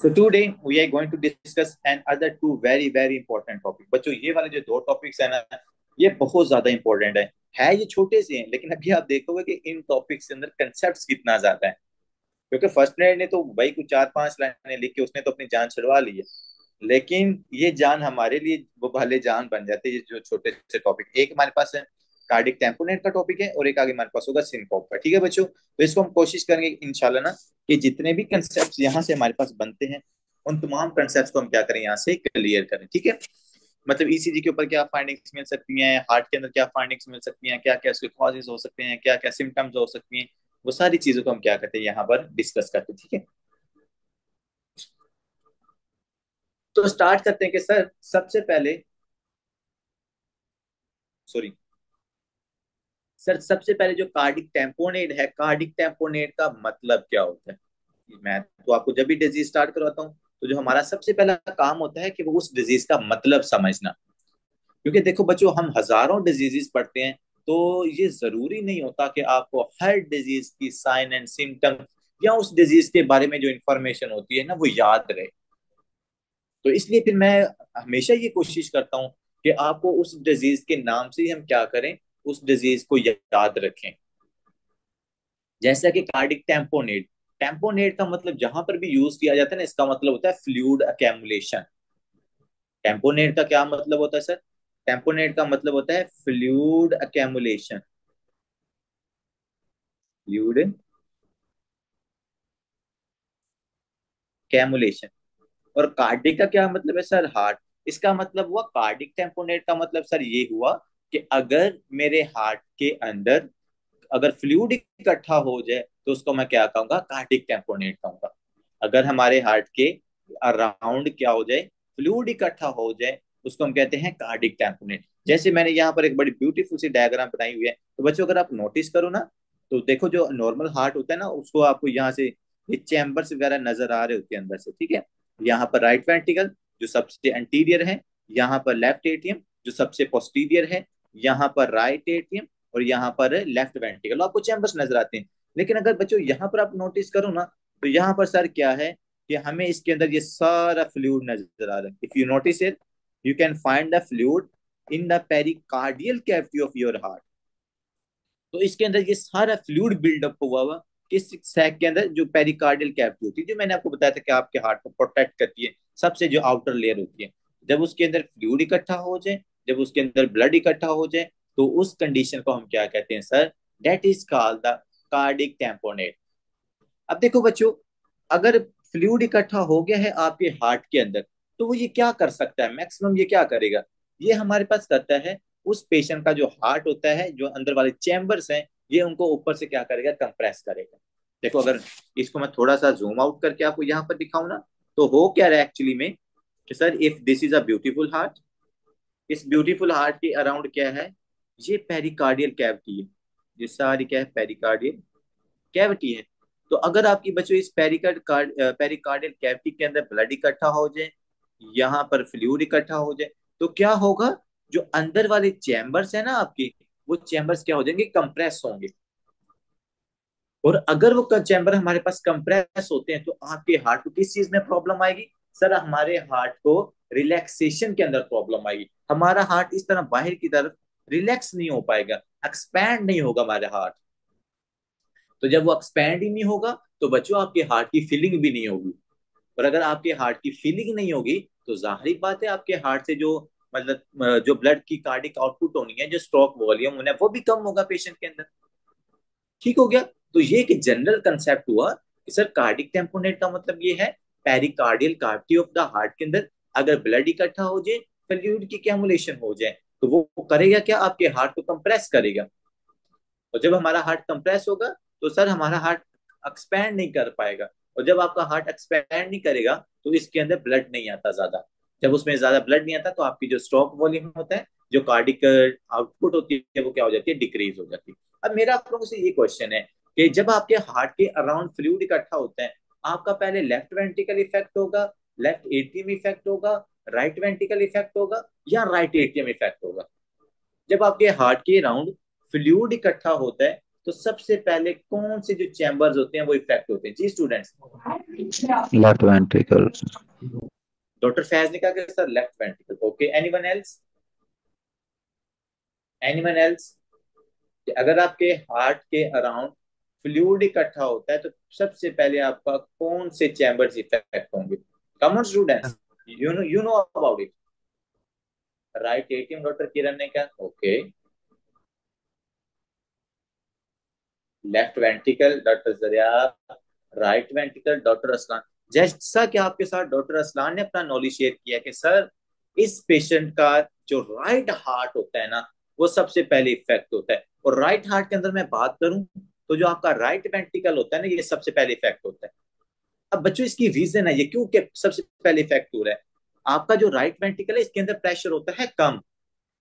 So today we are going to discuss another two very important topic. बच्चों ये वाले जो दो टॉपिक्स है ना, ये बहुत ज्यादा इंपॉर्टेंट है ये छोटे से हैं, लेकिन अभी आप देखोगे कि इन टॉपिक्स के अंदर कंसेप्ट कितना ज्यादा है। क्योंकि फर्स्ट ग्रेड ने तो भाई कुछ चार पांच लाइनें लिख के उसने तो अपनी जान छुड़वा ली है, लेकिन ये जान हमारे लिए वो भले जान बन जाते हैं। ये जो छोटे से टॉपिक एक हमारे पास है कार्डिक टेम्पोनेट का टॉपिक है, और एक आगे हमारे पास होगा सिनकोप का। ठीक है बच्चों, तो इसको हम कोशिश करेंगे इंशाल्लाह ना कि जितने भी कंसेप्ट यहाँ से हमारे पास बनते हैं उन तमाम कंसेप्ट को हम क्या करें, यहाँ से क्लियर करें। ठीक है, मतलब ईसीजी के ऊपर क्या फाइंडिंग्स मिल सकती हैं, हार्ट के अंदर क्या फाइंडिंग्स मिल सकती हैं, क्या क्या उसके कॉजेज हो सकते हैं, क्या क्या सिम्टम्स हो सकती हैं, वो सारी चीजों को हम क्या करते हैं यहाँ पर डिस्कस करते हैं। ठीक है, तो स्टार्ट करते हैं कि सर सबसे पहले, सॉरी सर, सबसे पहले जो कार्डिक टेम्पोनेट है, कार्डिक टेम्पोनेट का मतलब क्या होता है। मैं तो आपको जब भी डिजीज स्टार्ट करवाता हूँ तो जो हमारा सबसे पहला काम होता है कि वो उस डिजीज का मतलब समझना। क्योंकि देखो बच्चों, हम हजारों डिजीजेस पढ़ते हैं, तो ये जरूरी नहीं होता कि आपको हर डिजीज की साइन एंड सिम्टम या उस डिजीज के बारे में जो इंफॉर्मेशन होती है ना वो याद रहे। तो इसलिए फिर मैं हमेशा ये कोशिश करता हूँ कि आपको उस डिजीज के नाम से ही हम क्या करें, उस डिजीज को याद रखें। जैसा कि कार्डिक टेम्पोनेट, टेम्पोनेट का मतलब जहां पर भी यूज किया जाता है ना, इसका मतलब होता है फ्लूइड अकेमुलेशन। टेम्पोनेट का क्या मतलब होता है सर? टेम्पोनेट का मतलब होता है फ्लूइड अकेमुलेशन, फ्लूइड कैमुलेशन। और कार्डिक का क्या मतलब है सर? हार्ट। इसका मतलब हुआ, कार्डिक टेम्पोनेट का मतलब सर ये हुआ कि अगर मेरे हार्ट के अंदर अगर फ्लूइड इकट्ठा हो जाए तो उसको मैं क्या कहूंगा, कार्डिक टेम्पोनेट कहूंगा। अगर हमारे हार्ट के अराउंड क्या हो जाए, फ्लूइड इकट्ठा हो जाए, उसको हम कहते हैं कार्डिक टेम्पोनेट। जैसे मैंने यहाँ पर एक बड़ी ब्यूटीफुल सी डायग्राम बनाई हुई है, तो बच्चों अगर आप नोटिस करो ना, तो देखो जो नॉर्मल हार्ट होता है ना उसको आपको यहाँ से ये चैम्बर्स वगैरह नजर आ रहे होते हैं अंदर से। ठीक है, यहाँ पर राइट वेंट्रिकल जो सबसे एंटीरियर है, यहाँ पर लेफ्ट एट्रियम जो सबसे पोस्टीरियर है, यहाँ पर राइट एट्रियम, और यहाँ पर लेफ्ट वेंट्रिकल, आपको चैम्बर्स नजर आते हैं। लेकिन अगर बच्चों यहाँ पर आप नोटिस करो ना, तो यहाँ पर सर क्या है कि हमें इसके अंदर ये सारा फ्लूइड नजर आ रहा है। If you notice it, you can find the fluid in the pericardial cavity of your heart. तो इसके अंदर ये सारा फ्लूइड बिल्डअप हुआ हुआ किस सैक के अंदर, जो पेरिकार्डियल कैविटी होती है, जो मैंने आपको बताया था कि आपके हार्ट को प्रोटेक्ट करती है, सबसे जो आउटर लेयर होती है। जब उसके अंदर फ्लूइड इकट्ठा हो जाए, जब उसके अंदर ब्लड इकट्ठा हो जाए, तो उस कंडीशन को हम क्या कहते हैं sir? That is called the cardiac tamponade. अब देखो बच्चों, अगर फ्लूइड इकट्ठा हो गया है आपके हार्ट के अंदर, तो वो ये क्या कर सकता है, मैक्सिमम ये क्या करेगा, ये हमारे पास करता है उस पेशेंट का जो हार्ट होता है, जो अंदर वाले चैम्बर्स हैं, ये उनको ऊपर से क्या करेगा, कंप्रेस करेगा। देखो अगर इसको मैं थोड़ा सा जूम आउट करके आपको यहाँ पर दिखाऊं ना, तो हो क्या रहा है एक्चुअली में कि sir if this is a beautiful heart, इस ब्यूटीफुल हार्ट के अराउंड क्या है, ये पेरिकार्डियल कैविटी है। ये सारी क्या है, पेरिकार्डियल कैविटी है। तो अगर आपकी बच्चों इस पेरिकार्डियल कैविटी के अंदर ब्लड इकट्ठा हो जाए, यहाँ पर फ्लूइड इकट्ठा हो जाए, तो क्या होगा, जो अंदर वाले चैम्बर्स है ना आपके, वो चैम्बर्स क्या हो जाएंगे, कंप्रेस होंगे। और अगर वो चैम्बर हमारे पास कंप्रेस होते हैं तो आपके हार्ट को किस चीज में प्रॉब्लम आएगी सर? हमारे हार्ट को रिलैक्सेशन के अंदर प्रॉब्लम आएगी। हमारा हार्ट इस तरह बाहर की तरफ रिलैक्स नहीं हो पाएगा, एक्सपैंड नहीं होगा हमारा हार्ट। तो जब वो एक्सपैंड ही नहीं होगा तो बच्चों आपके हार्ट की फीलिंग भी नहीं होगी। और अगर आपके हार्ट की फीलिंग नहीं होगी तो जाहिर बात है आपके हार्ट से जो मतलब जो ब्लड की कार्डिक आउटपुट होनी है, जो स्ट्रोक वॉल्यूम होना है, वो भी कम होगा पेशेंट के अंदर। ठीक हो गया। तो ये एक जनरल कंसेप्ट हुआ कि सर कार्डिक टेम्पोनेट का मतलब ये है, pericardial cavity of the heart के अंदर अगर ब्लड इकट्ठा हो जाए, फ्लूइड की कैमुलेशन हो जाए, तो वो करेगा क्या, आपके हार्ट को कंप्रेस करेगा। और जब हमारा हार्ट कंप्रेस होगा तो सर हमारा हार्ट एक्सपैंड नहीं कर पाएगा। और जब आपका हार्ट एक्सपैंड नहीं करेगा तो इसके अंदर ब्लड नहीं आता ज्यादा। जब उसमें ज्यादा ब्लड नहीं आता तो आपकी जो स्ट्रोक वॉल्यूम होता है, जो कार्डिक आउटपुट होती है, वो क्या हो जाती है, डिक्रीज हो जाती है। अब मेरा आप लोगों से ये क्वेश्चन है कि जब आपके हार्ट के अराउंड फ्लूइड इकट्ठा होता है, आपका पहले लेफ्ट वेंट्रिकल इफेक्ट होगा, लेफ्ट एट्रियम इफेक्ट होगा, राइट वेंट्रिकल इफेक्ट होगा, या राइट एट्रियम इफेक्ट होगा? जब आपके हार्ट के राउंड फ्लूइड इकट्ठा होता है तो सबसे पहले कौन से जो चैम्बर्स होते हैं वो इफेक्ट होते हैं जी students? Left ventricle. Doctor Faiz ने कहा कि sir left ventricle. Okay, anyone else? Anyone else? अगर आपके हार्ट के अराउंड फ्लूइड इकट्ठा होता है तो सबसे पहले आपका कौन से चैम्बर्स इफेक्ट होंगे? Common students, you know about it. Right atrium, doctor Kiran ने कहा। Okay, left ventricle doctor Zariya, right ventricle doctor Aslan. जैसा कि आपके साथ डॉक्टर असलान ने अपना नॉलेज शेयर किया कि सर इस पेशेंट का जो राइट हार्ट होता है ना, वो सबसे पहले इफेक्ट होता है। और राइट हार्ट के अंदर मैं बात करूं तो जो आपका राइट वेंट्रिकल होता है ना, ये सबसे पहले इफेक्ट होता है। अब बच्चों इसकी रीजन है ये क्यों कि सबसे पहले इफेक्ट हो रहा है। आपका जो राइट वेंट्रिकल है इसके अंदर प्रेशर होता है कम,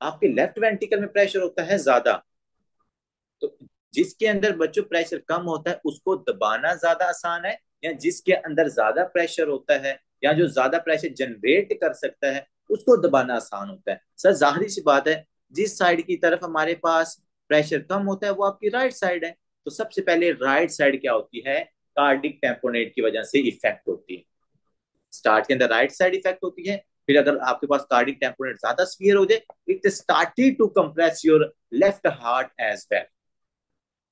आपके लेफ्ट वेंट्रिकल में प्रेशर होता है ज्यादा। तो जिसके अंदर बच्चों प्रेशर कम होता है उसको दबाना ज्यादा आसान है, या जिसके अंदर ज्यादा प्रेशर होता है या जो ज्यादा प्रेशर जनरेट कर सकता है उसको दबाना आसान होता है। सर जाहिर सी बात है, जिस साइड की तरफ हमारे पास प्रेशर कम होता है वो आपकी राइट साइड है। तो सबसे पहले राइट साइड क्या होती है, कार्डिक टेम्पोनेट की वजह से इफेक्ट होती है। स्टार्ट के अंदर राइट साइड इफेक्ट होती है, फिर अगर आपके पास कार्डिक टेम्पोनेट ज्यादा स्फीयर हो जाए, it started to compress your left heart as well.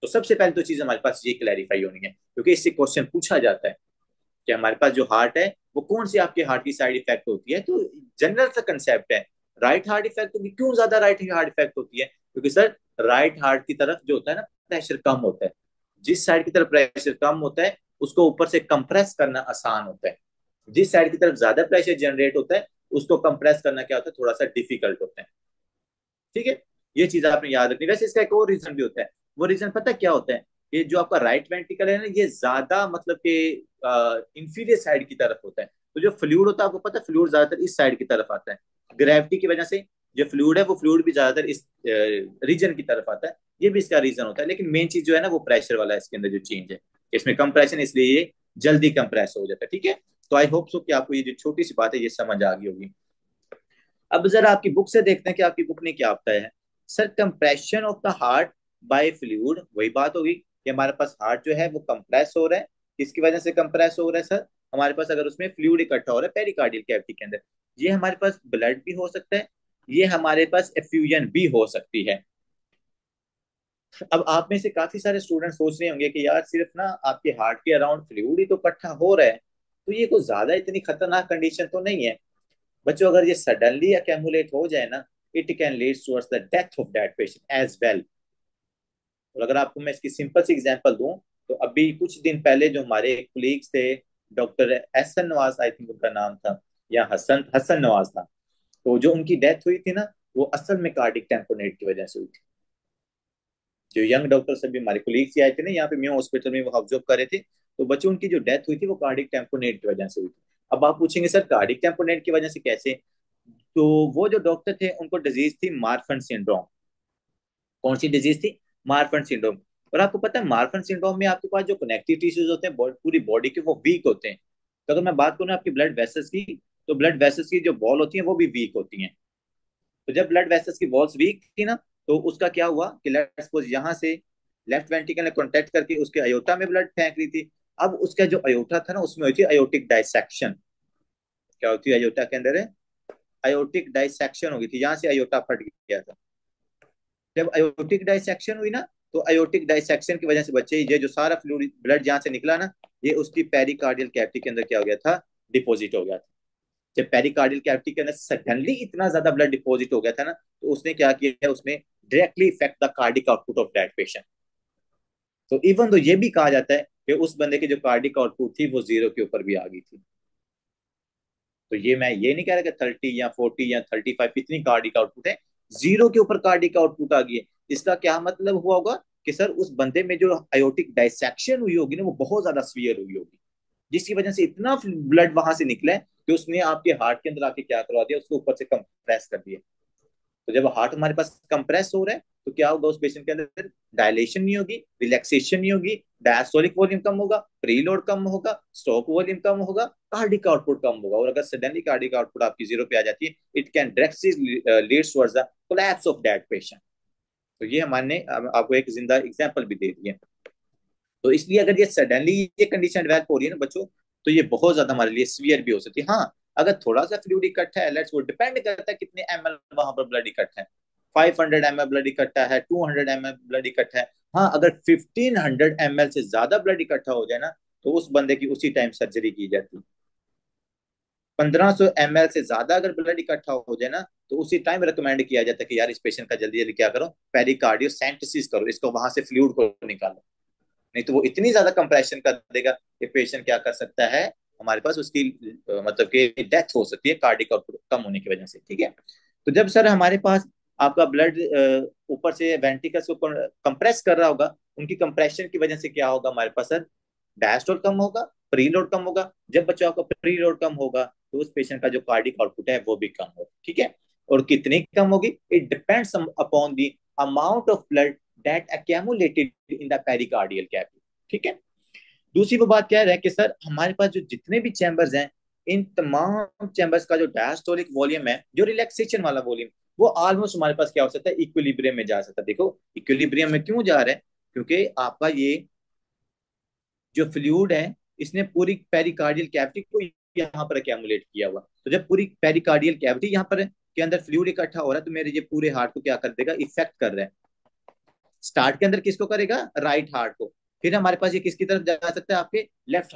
तो सबसे पहले तो चीज हमारे पास ये क्लैरिफाई होनी है, क्योंकि इससे क्वेश्चन पूछा जाता है कि हमारे पास जो हार्ट है वो कौन सी आपके हार्ट की साइड इफेक्ट होती है। तो जनरल सा कंसेप्ट है, राइट हार्ट इफेक्ट होगी। क्यों ज्यादा राइट हार्ट इफेक्ट होती है? क्योंकि सर राइट हार्ट की तरफ जो होता है ना, प्रेशर कम होता है। जिस साइड की तरफ प्रेशर कम होता है उसको ऊपर से कंप्रेस करना आसान होता है। जिस साइड की तरफ ज्यादा प्रेशर जनरेट होता है उसको कंप्रेस करना क्या होता है, थोड़ा सा डिफिकल्ट होता है। ठीक है, ये चीज आपने याद रखनी। वैसे इसका एक और रीजन भी होता है। वो रीजन पता क्या होता है? ये जो आपका राइट वेंट्रिकल है ना, ये ज्यादा मतलब कि इंफीरियर साइड की तरफ होता है। तो जो फ्लूइड होता है, आपको पता है फ्लूइड ज्यादातर इस साइड की तरफ आता है। ग्रेविटी की वजह से जो फ्लूइड है वो फ्लूइड भी ज्यादातर इस रीजन की तरफ आता है। ये भी इसका रीजन होता है। लेकिन मेन चीज जो है ना वो प्रेशर वाला है, इसके अंदर जो चेंज है, इसमें कंप्रेशन, इसलिए ये जल्दी कंप्रेस हो जाता है। ठीक है, तो आई होप सो कि आपको ये जो छोटी सी बात है ये समझ आ गई होगी। अब जरा आपकी बुक से देखते हैं कि आपकी बुक ने क्या बताया है। Sir compression of the heart by fluid, वही बात होगी कि हमारे पास हार्ट जो है वो कंप्रेस हो रहा है। किसकी वजह से कंप्रेस हो रहा है सर? हमारे पास अगर उसमें फ्लूइड इकट्ठा हो रहा है पेरिकार्डियल कैविटी के अंदर, ये हमारे पास ब्लड भी हो सकता है, ये हमारे पास एफ्यूजन भी हो सकती है। अब आप में से काफी सारे स्टूडेंट सोच रहे होंगे कि यार सिर्फ ना आपके हार्ट के अराउंड फ्लूइड ही तो इकट्ठा हो रहा है, तो ये कोई ज्यादा इतनी खतरनाक कंडीशन तो नहीं है। बच्चों अगर ये सडनली अकेमुलेट हो जाए ना, it can lead towards the death of that patient as well. और अगर आपको मैं इसकी सिंपल सी एग्जांपल दूं, तो अभी कुछ दिन पहले जो हमारे कोलीग्स थे, doctor Ehsan Nawaz I think उनका नाम था, या हसन हसन नवाज था, तो जो उनकी डेथ हुई थी ना, वो असल में कार्डिक टेम्पोनेट की वजह से हुई थी। जो यंग डॉक्टर सभी हमारे कोलीग्स आए थे ना यहाँ पे म्यू हॉस्पिटल में, वो ऑब्जर्व कर रहे थे, तो बच्चों उनकी जो डेथ हुई थी वो कार्डिक टेम्पोनेट की वजह से हुई थी। अब आप पूछेंगे सर कार्डिक टेम्पोनेट की वजह से कैसे? तो वो जो डॉक्टर थे उनको डिजीज थी मार्फन सिंड्रोम। कौन सी डिजीज थी? Marfan syndrome. और आपको पता है मार्फन सिंड्रोम में आपके पास जो कनेक्टिव टिश्यूज होते हैं पूरी बॉडी के, वो वीक होते हैं। तो अगर मैं बात करूँ आपकी ब्लड वेसल्स की, तो ब्लड वेसल्स की जो वॉल होती है वो भी वीक होती हैं। तो जब ब्लड वेसल्स की वॉल्स वीक थी ना, तो उसका क्या हुआ कि लेट्स सपोज यहाँ से लेफ्ट वेंट्रिकल ने कॉन्टेक्ट करके उसके अयोटा में ब्लड फेंक रही थी। अब उसका जो अयोटा था ना उसमें हुई थी अयोटिक डाइसेक्शन। क्या होती है अयोटा के अंदर है? अयोटिक डाइसेक्शन हो गई थी, यहाँ से अयोटा फट गया था। जब अयोटिक डाइसेक्शन हुई ना, तो अयोटिक डाइसेक्शन की वजह से बच्चे ये जो सारा फ्लूइड ब्लड जहाँ से निकला ना, ये उसकी पेरिकार्डियल कैविटी के अंदर क्या हो गया था, डिपॉजिट हो गया था। जब पेरिकार्डियल कैविटी के अंदर सडनली इतना ज्यादा ब्लड डिपॉजिट हो गया था ना, तो उसने क्या किया, उसने directly effect the cardiac output of that patient. तो इवन तो ये भी कहा जाता है कि उस बंदे की जो कार्डिक आउटपुट थी वो जीरो के ऊपर भी आ गई थी। तो ये मैं ये नहीं कह रहा कि 30 या 40 या 35 इतनी कार्डिक आउटपुट है, जीरो के ऊपर कार्डिक आउटपुट आ गई है। इसका क्या मतलब हुआ होगा कि सर उस बंदे में जो आयोटिक डाइसेक्शन हुई होगी ना वो बहुत ज्यादा सीवियर हुई होगी, जिसकी वजह से इतना ब्लड वहां से निकला है कि उसने आपके हार्ट के अंदर आके क्या करवा दिया, उसको ऊपर से कंप्रेस कर दिया। तो जब हार्ट हमारे पास कंप्रेस हो रहा है तो क्या होगा, उस पेशेंट के अंदर डायलेशन नहीं होगी, रिलैक्सेशन नहीं होगी, डायस्टोलिक वॉल्यूम कम होगा, प्रीलोड कम होगा, स्टॉप वॉल्यूम कम होगा, कार्डिक आउटपुट कम होगा। और अगर सडनली कार्डिक आउटपुट आपकी जीरो पे आ जाती है, it can directly leads towards the collapse of that patient. तो ये हमने आपको एक जिंदा एग्जांपल भी दे दी है। तो इसलिए अगर ये सडनली ये कंडीशन डेवलप हो रही है ना बच्चों, तो ये बहुत ज्यादा हमारे लिए सीवियर भी हो सकती है। हाँ, अगर थोड़ा सा फ्लूइड इकट्ठा है, लेट्स वो डिपेंड करता है कितने ml वहां पर ब्लड इकट्ठा है। 500 ml ब्लड इकट्ठा है, 200 ml ब्लड इकट्ठा है। हाँ, अगर 1500 ml से ज्यादा ब्लड इकट्ठा हो जाए ना, तो उस बंदे की उसी टाइम सर्जरी की जाती है। 1500 ml से ज्यादा अगर ब्लड इकट्ठा हो जाए ना, तो उसी टाइम रिकमेंड किया जाता है कि यार इस पेशेंट का जल्दी जल्दी क्या करो, पेरिकार्डियोसेंटेसिस करो, इसको वहां से फ्लूइड को निकालो। नहीं तो वो इतनी ज्यादा कंप्रेशन कर देगा कि पेशेंट क्या कर सकता है, हमारे पास उसकी मतलब कि डेथ हो सकती है कार्डिक आउटपुट कम होने की वजह से। ठीक है। तो जब सर हमारे पास आपका ब्लड ऊपर से वेंट्रिकल्स को कंप्रेस कर रहा होगा, उनकी कंप्रेशन की वजह से क्या होगा हमारे पास सर, डायस्टोल कम होगा, प्री लोड कम होगा। जब बच्चों का प्री लोड कम होगा, तो उस पेशेंट का जो कार्डिक आउटपुट है वो भी कम होगा। ठीक है। और कितनी कम होगी, it depends upon the amount of blood that accumulated in the pericardial cavity. ठीक है। दूसरी वो बात क्या है कि सर हमारे पास जो जितने भी चैम्बर्स हैं, इन तमाम चैम्बर्स का जो डायस्टोलिक वॉल्यूम है, जो रिलैक्सेशन वाला वॉल्यूम, वो ऑलमोस्ट हमारे पास क्या हो सकता है, इक्विलिब्रियम में जा सकता है। देखो इक्विलिब्रियम में क्यों जा रहा है, क्योंकि आपका ये जो फ्लूइड है, इसने पूरी पेरिकार्डियल कैविटी को यहाँ पर अक्यूमुलेट किया हुआ। तो जब पूरी पेरिकार्डियल कैविटी यहाँ पर के अंदर फ्लूइड इकट्ठा हो रहा है, तो मेरे ये पूरे हार्ट को क्या कर देगा, इफेक्ट कर रहा है। स्टार्ट के अंदर किसको करेगा, राइट हार्ट को। फिर हमारे पास ये किसकी तरफ जा सकता है, आपके लेफ्ट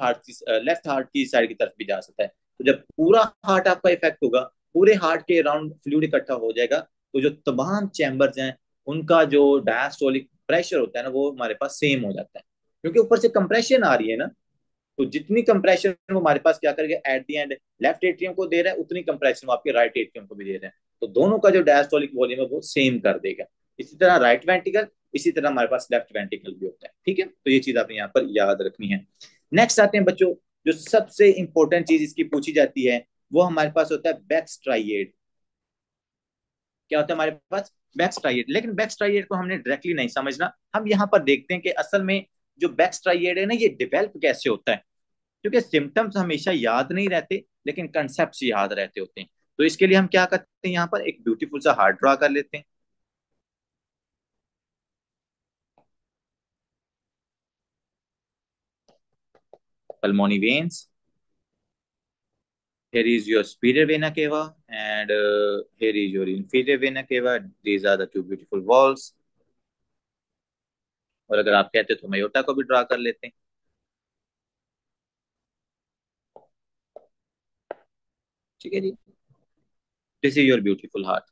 हार्ट की साइड की तरफ भी जा सकता है। तो जब पूरा हार्ट आपका इफेक्ट होगा, पूरे हार्ट के अराउंड फ्लूइड इकट्ठा हो जाएगा, तो जो तमाम चैम्बर्स हैं, उनका जो डायस्टोलिक प्रेशर होता है ना, वो हमारे पास सेम हो जाता है। क्योंकि ऊपर से कंप्रेशन आ रही है ना, तो जितनी कंप्रेशन वो हमारे पास क्या करेगा eight the and, left atrium को दे रहा है, उतनी कंप्रेशन वो आपके राइट एट्रियम को भी दे रहे हैं। तो दोनों का जो डायस्टोलिक वॉल्यूम है वो सेम कर देगा। इसी तरह राइट वेंट्रिकल, इसी तरह हमारे पास लेफ्ट वेंट्रिकल भी होता है। ठीक है। तो ये चीज आपने यहाँ पर याद रखनी है। नेक्स्ट आते हैं बच्चों, जो सबसे इंपॉर्टेंट चीज इसकी पूछी जाती है, वो हमारे पास होता है बैक स्ट्राइएड। क्या होता है हमारे पास, बैक स्ट्राइएड। लेकिन बैक स्ट्राइएड को हमने डायरेक्टली नहीं समझना, हम यहाँ पर देखते हैं कि असल में जो बैक स्ट्राइएड है ना, ये डेवलप कैसे होता है। क्योंकि सिम्टम्स हमेशा याद नहीं रहते, लेकिन कंसेप्ट याद रहते होते हैं। तो इसके लिए हम क्या करते हैं, यहाँ पर एक ब्यूटीफुल सा हार्ट ड्रा कर लेते हैं। Pulmonary veins, here is your superior vena cava, and here is your inferior vena cava. These are the two beautiful walls. और अगर आप कहते तो मेयोटा को भी ड्रा कर लेते हैं। ठीक है जी। This is your beautiful heart.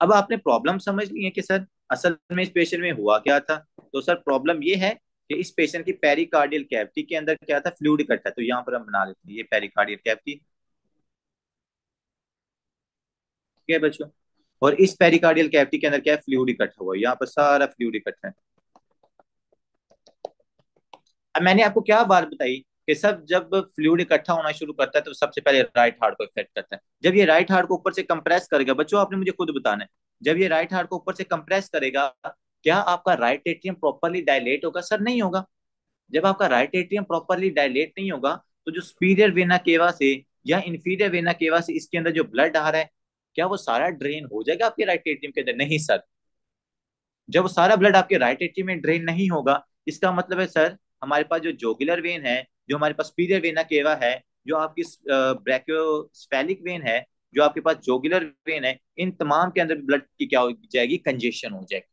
अब आपने प्रॉब्लम समझ ली है कि सर असल में इस पेशेंट में हुआ क्या था। तो सर प्रॉब्लम ये है कि इस पेशेंट की पेरिकार्डियल कैविटी के अंदर क्या था, फ्लूइड इकट्ठा। तो यहाँ पर हम बना लेते हैं ये पेरिकार्डियल कैविटी। ठीक है बच्चों। और इस पेरिकार्डियल कैविटी के अंदर क्या है, फ्लूइड इकट्ठा हुआ है, यहाँ पर सारा फ्लूइड इकट्ठा है। अब मैंने आपको क्या बात बताई कि सब जब फ्लूइड इकट्ठा होना शुरू करता है, तो सबसे पहले राइट हार्ट को इफेक्ट करता है। जब ये राइट हार्ट को ऊपर से कंप्रेस करेगा, बच्चों आपने मुझे खुद बताना है, जब ये राइट हार्ट को ऊपर से कंप्रेस करेगा, क्या आपका राइट एट्रियम प्रॉपरली डायलेट होगा, सर नहीं होगा। जब आपका राइट एट्रियम प्रॉपरली डायलेट नहीं होगा, तो जो सुपीरियर वेना केवा से या इंफीरियर वेना केवा से इसके अंदर जो ब्लड आ रहा है, क्या वो सारा ड्रेन हो जाएगा आपके राइट एट्रियम के अंदर, नहीं सर। जब वो सारा ब्लड आपके राइट एट्रियम में ड्रेन नहीं होगा, इसका मतलब है सर हमारे पास जो जोगुलर वेन है, जो हमारे पास सुपीरियर वेना केवा है, जो आपकी ब्रैकियोस्फेलिक वेन है, जो आपके पास जोगुलर वेन है, इन तमाम के अंदर ब्लड की क्या हो जाएगी, कंजेशन हो जाएगी।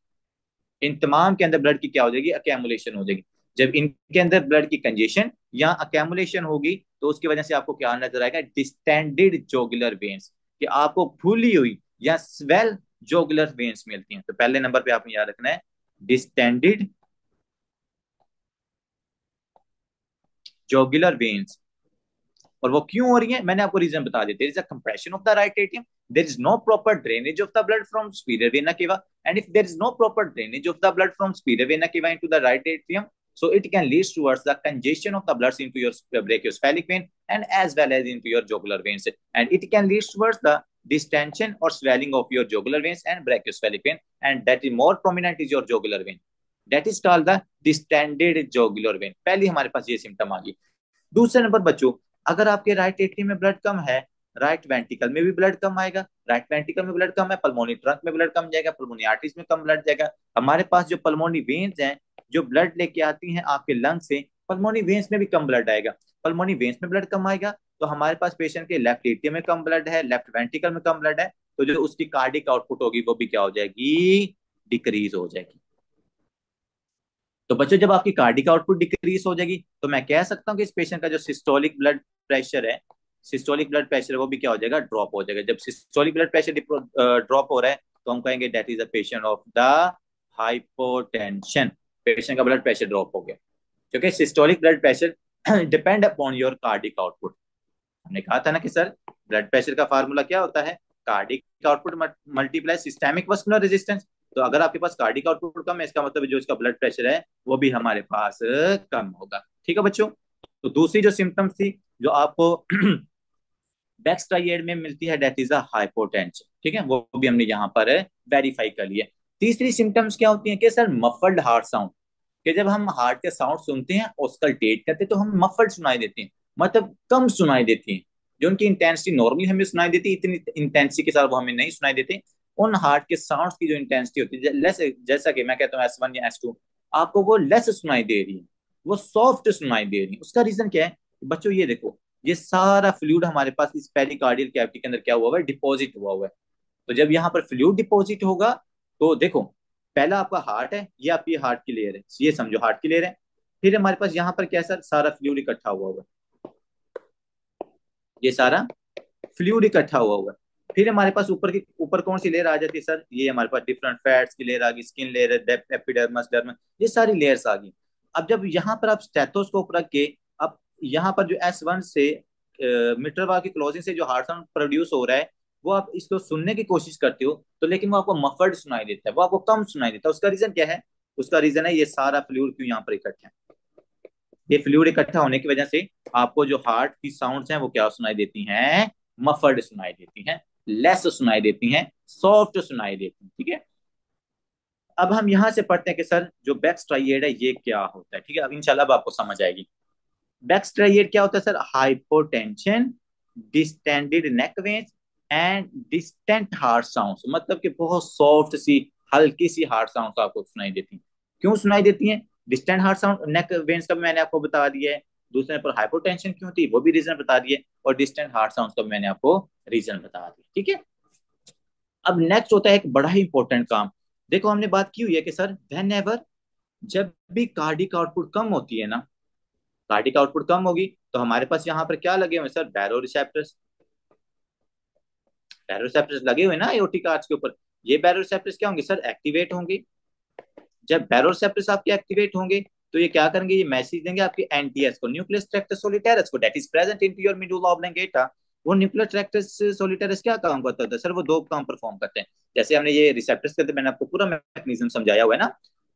इन तमाम के अंदर ब्लड की क्या हो जाएगी, अकेमुलेशन हो जाएगी। जब इनके अंदर ब्लड की कंजेशन या अकेमुलेशन होगी, तो उसकी वजह से आपको क्या नजर आएगा, डिस्टेंडेड जोगुलर वेन्स, कि आपको फूली हुई या स्वेल जोगुलर वेन्स मिलती हैं। तो पहले नंबर पे आपने याद रखना है डिस्टेंडेड जोगुलर वेन्स। और वो क्यों हो रही है, मैंने आपको रीजन बता दिया। There is a compression of the right atrium, there is no proper drainage of the blood from superior vena cava, and if there is no proper drainage of the blood from superior vena cava into the right atrium, so it can lead towards the congestion of the blood into your brachiocephalic vein and as well as into your jugular veins, and it can lead towards the distension or swelling of your jugular veins and brachiocephalic vein, and that is more prominent is your jugular vein, that is called the distended jugular vein। पहली हमारे पास ये symptom आ गई। दूसरे number बच्चों, अगर आपके right atrium में blood कम है, राइट वेंट्रिकल में भी ब्लड कम आएगा। राइट वेंट्रिकल में ब्लड कम है, पल्मोनी ट्रंक में ब्लड कम जाएगा, पल्मोनी आर्टरीज में कम ब्लड जाएगा। हमारे पास जो पल्मोनी वेन्स हैं, जो ब्लड लेके आती हैं आपके लंग से, पल्मोनी वेन्स में भी कम ब्लड आएगा। पल्मोनी वेन्स में ब्लड कम आएगा तो हमारे पास पेशेंट के लेफ्ट एट्रियम में कम ब्लड है, लेफ्ट वेंट्रिकल में कम ब्लड है, तो जो उसकी कार्डिक आउटपुट होगी वो भी क्या हो जाएगी, डिक्रीज हो जाएगी। तो बच्चों जब आपकी कार्डिक आउटपुट डिक्रीज हो जाएगी तो मैं कह सकता हूँ कि इस पेशेंट का जो सिस्टोलिक ब्लड प्रेशर है, सिस्टोलिक ब्लड प्रेशर वो भी क्या हो जाएगा, ड्रॉप हो जाएगा। जब सिस्टोलिक ब्लड प्रेशर ड्रॉप हो रहा है तो हम कहेंगे that is a patient of the hypotension, patient का ब्लड प्रेशर ड्रॉप हो गया। क्योंकि systolic blood pressure depend upon your cardiac output. हमने कहा था ना कि सर ब्लड प्रेशर का फार्मूला क्या होता है, cardiac output multiply systemic muscular resistance. तो अगर आपके पास कार्डिक आउटपुट कम है इसका मतलब जो इसका ब्लड प्रेशर है वो भी हमारे पास कम होगा। ठीक है बच्चों। तो दूसरी जो सिम्टम्स थी जो आपको बैकस्ट्राइड में मिलती है दैट इज अ हाइपोटेंशन। ठीक है, वो भी हमने यहाँ पर वेरीफाई कर लिया। तीसरी सिम्टम्स क्या होती है कि सर मफल्ड हार्ट साउंड, कि जब हम हार्ट के साउंड सुनते हैं ऑस्कल्टेट करते हैं तो हम मफल्ड सुनाई देते हैं, मतलब कम सुनाई देती हैं। जो उनकी इंटेंसिटी नॉर्मली हमें सुनाई देती है इतनी इंटेंसिटी के साथ वो हमें नहीं सुनाई देते। उन हार्ट के साउंड की जो इंटेंसिटी होती है लेस, जैसा कि मैं कहता हूँ S1 या S2, आपको वो लेस सुनाई दे रही है, वो सॉफ्ट सुनाई दे रही है। उसका रीजन क्या है बच्चों, ये देखो ये सारा फ्लूइड हमारे पास इस पेरिकार्डियल कैविटी के अंदर क्या हुआ है, डिपॉजिट हुआ हुआ है। तो जब यहाँ पर फ्लूइड डिपॉजिट होगा तो देखो पहला आपका हार्ट है, ये आपकी हार्ट की लेयर है, ये समझो हार्ट की लेयर है। फिर हमारे पास यहाँ पर क्या है सर, सारा फ्लूइड इकट्ठा हुआ हुआ है, ये सारा फ्लूइड इकट्ठा हुआ हुआ है। फिर हमारे पास ऊपर कौन सी लेयर आ जाती है सर, ये हमारे पास डिफरेंट फैट्स की लेयर आ गई, स्किन लेयर है, एपिडर्मस, डर्मस, ये सारी लेयर्स आ गई। अब जब यहाँ पर आप स्टेथोस्कोप रख के अब यहाँ पर जो S1 से मीटर वाल की क्लोजिंग से जो हार्ट साउंड प्रोड्यूस हो रहा है वो आप इसको सुनने की कोशिश करते हो तो लेकिन वो आपको मफल्ड सुनाई देता है, वो आपको कम सुनाई देता है। उसका रीजन क्या है, उसका रीजन है ये सारा फ्लूइड क्यों यहाँ पर इकट्ठा है। ये फ्लूइड इकट्ठा होने की वजह से आपको जो हार्ट की साउंड्स हैं वो क्या सुनाई देती हैं, मफल्ड सुनाई देती हैं, लेस सुनाई देती हैं, सॉफ्ट सुनाई देती हैं। ठीक है, अब हम यहां से पढ़ते हैं कि सर जो बैक स्ट्राइएड है ये क्या होता है। ठीक है, अब इंशाल्लाह अब आपको समझ आएगी। बैक स्ट्राइएड क्या होता है sir, hypotension, distended neck veins and distant heart sounds, मतलब कि बहुत सॉफ्ट सी हल्की सी हार्ट साउंड्स आपको सुनाई देती हैं। क्यों सुनाई देती हैं, डिस्टेंट हार्ट साउंड नेक वेन्स का मैंने आपको बता दिया है, दूसरे पर हाइपोटेंशन क्यों थी वो भी रीजन बता दिए, और डिस्टेंट हार्ट साउंड्स का मैंने आपको रीजन बता दिया। ठीक है, अब नेक्स्ट होता है एक बड़ा ही इंपॉर्टेंट काम। देखो हमने बात की हुई है कि सर वेन एवर जब भी कार्डिक आउटपुट कम होती है ना, कार्डिक आउटपुट कम होगी तो हमारे पास यहाँ पर क्या लगे हुए सर, बैरो रिसेप्टर्स, बैरो रिसेप्टर्स लगे हुए ना एओर्टिक आर्च के ऊपर। ये बैरो रिसेप्टर्स क्या होंगे सर, एक्टिवेट होंगे। जब बैरो रिसेप्टर्स आपके एक्टिवेट होंगे तो ये क्या करेंगे, ये मैसेज देंगे आपके एनटीएस को, न्यूक्लियस ट्रैक्टर सोलिटैरिस को, that is present into your medulla oblongata. वो न्यूक्लियर ट्रैक्टर सोलिटैरिस क्या काम करता है सर, वो दो काम परफॉर्म करते हैं। जैसे हमने ये रिसेप्टर्स करते मैंने आपको पूरा मैकेनिज्म समझाया हुआ है ना।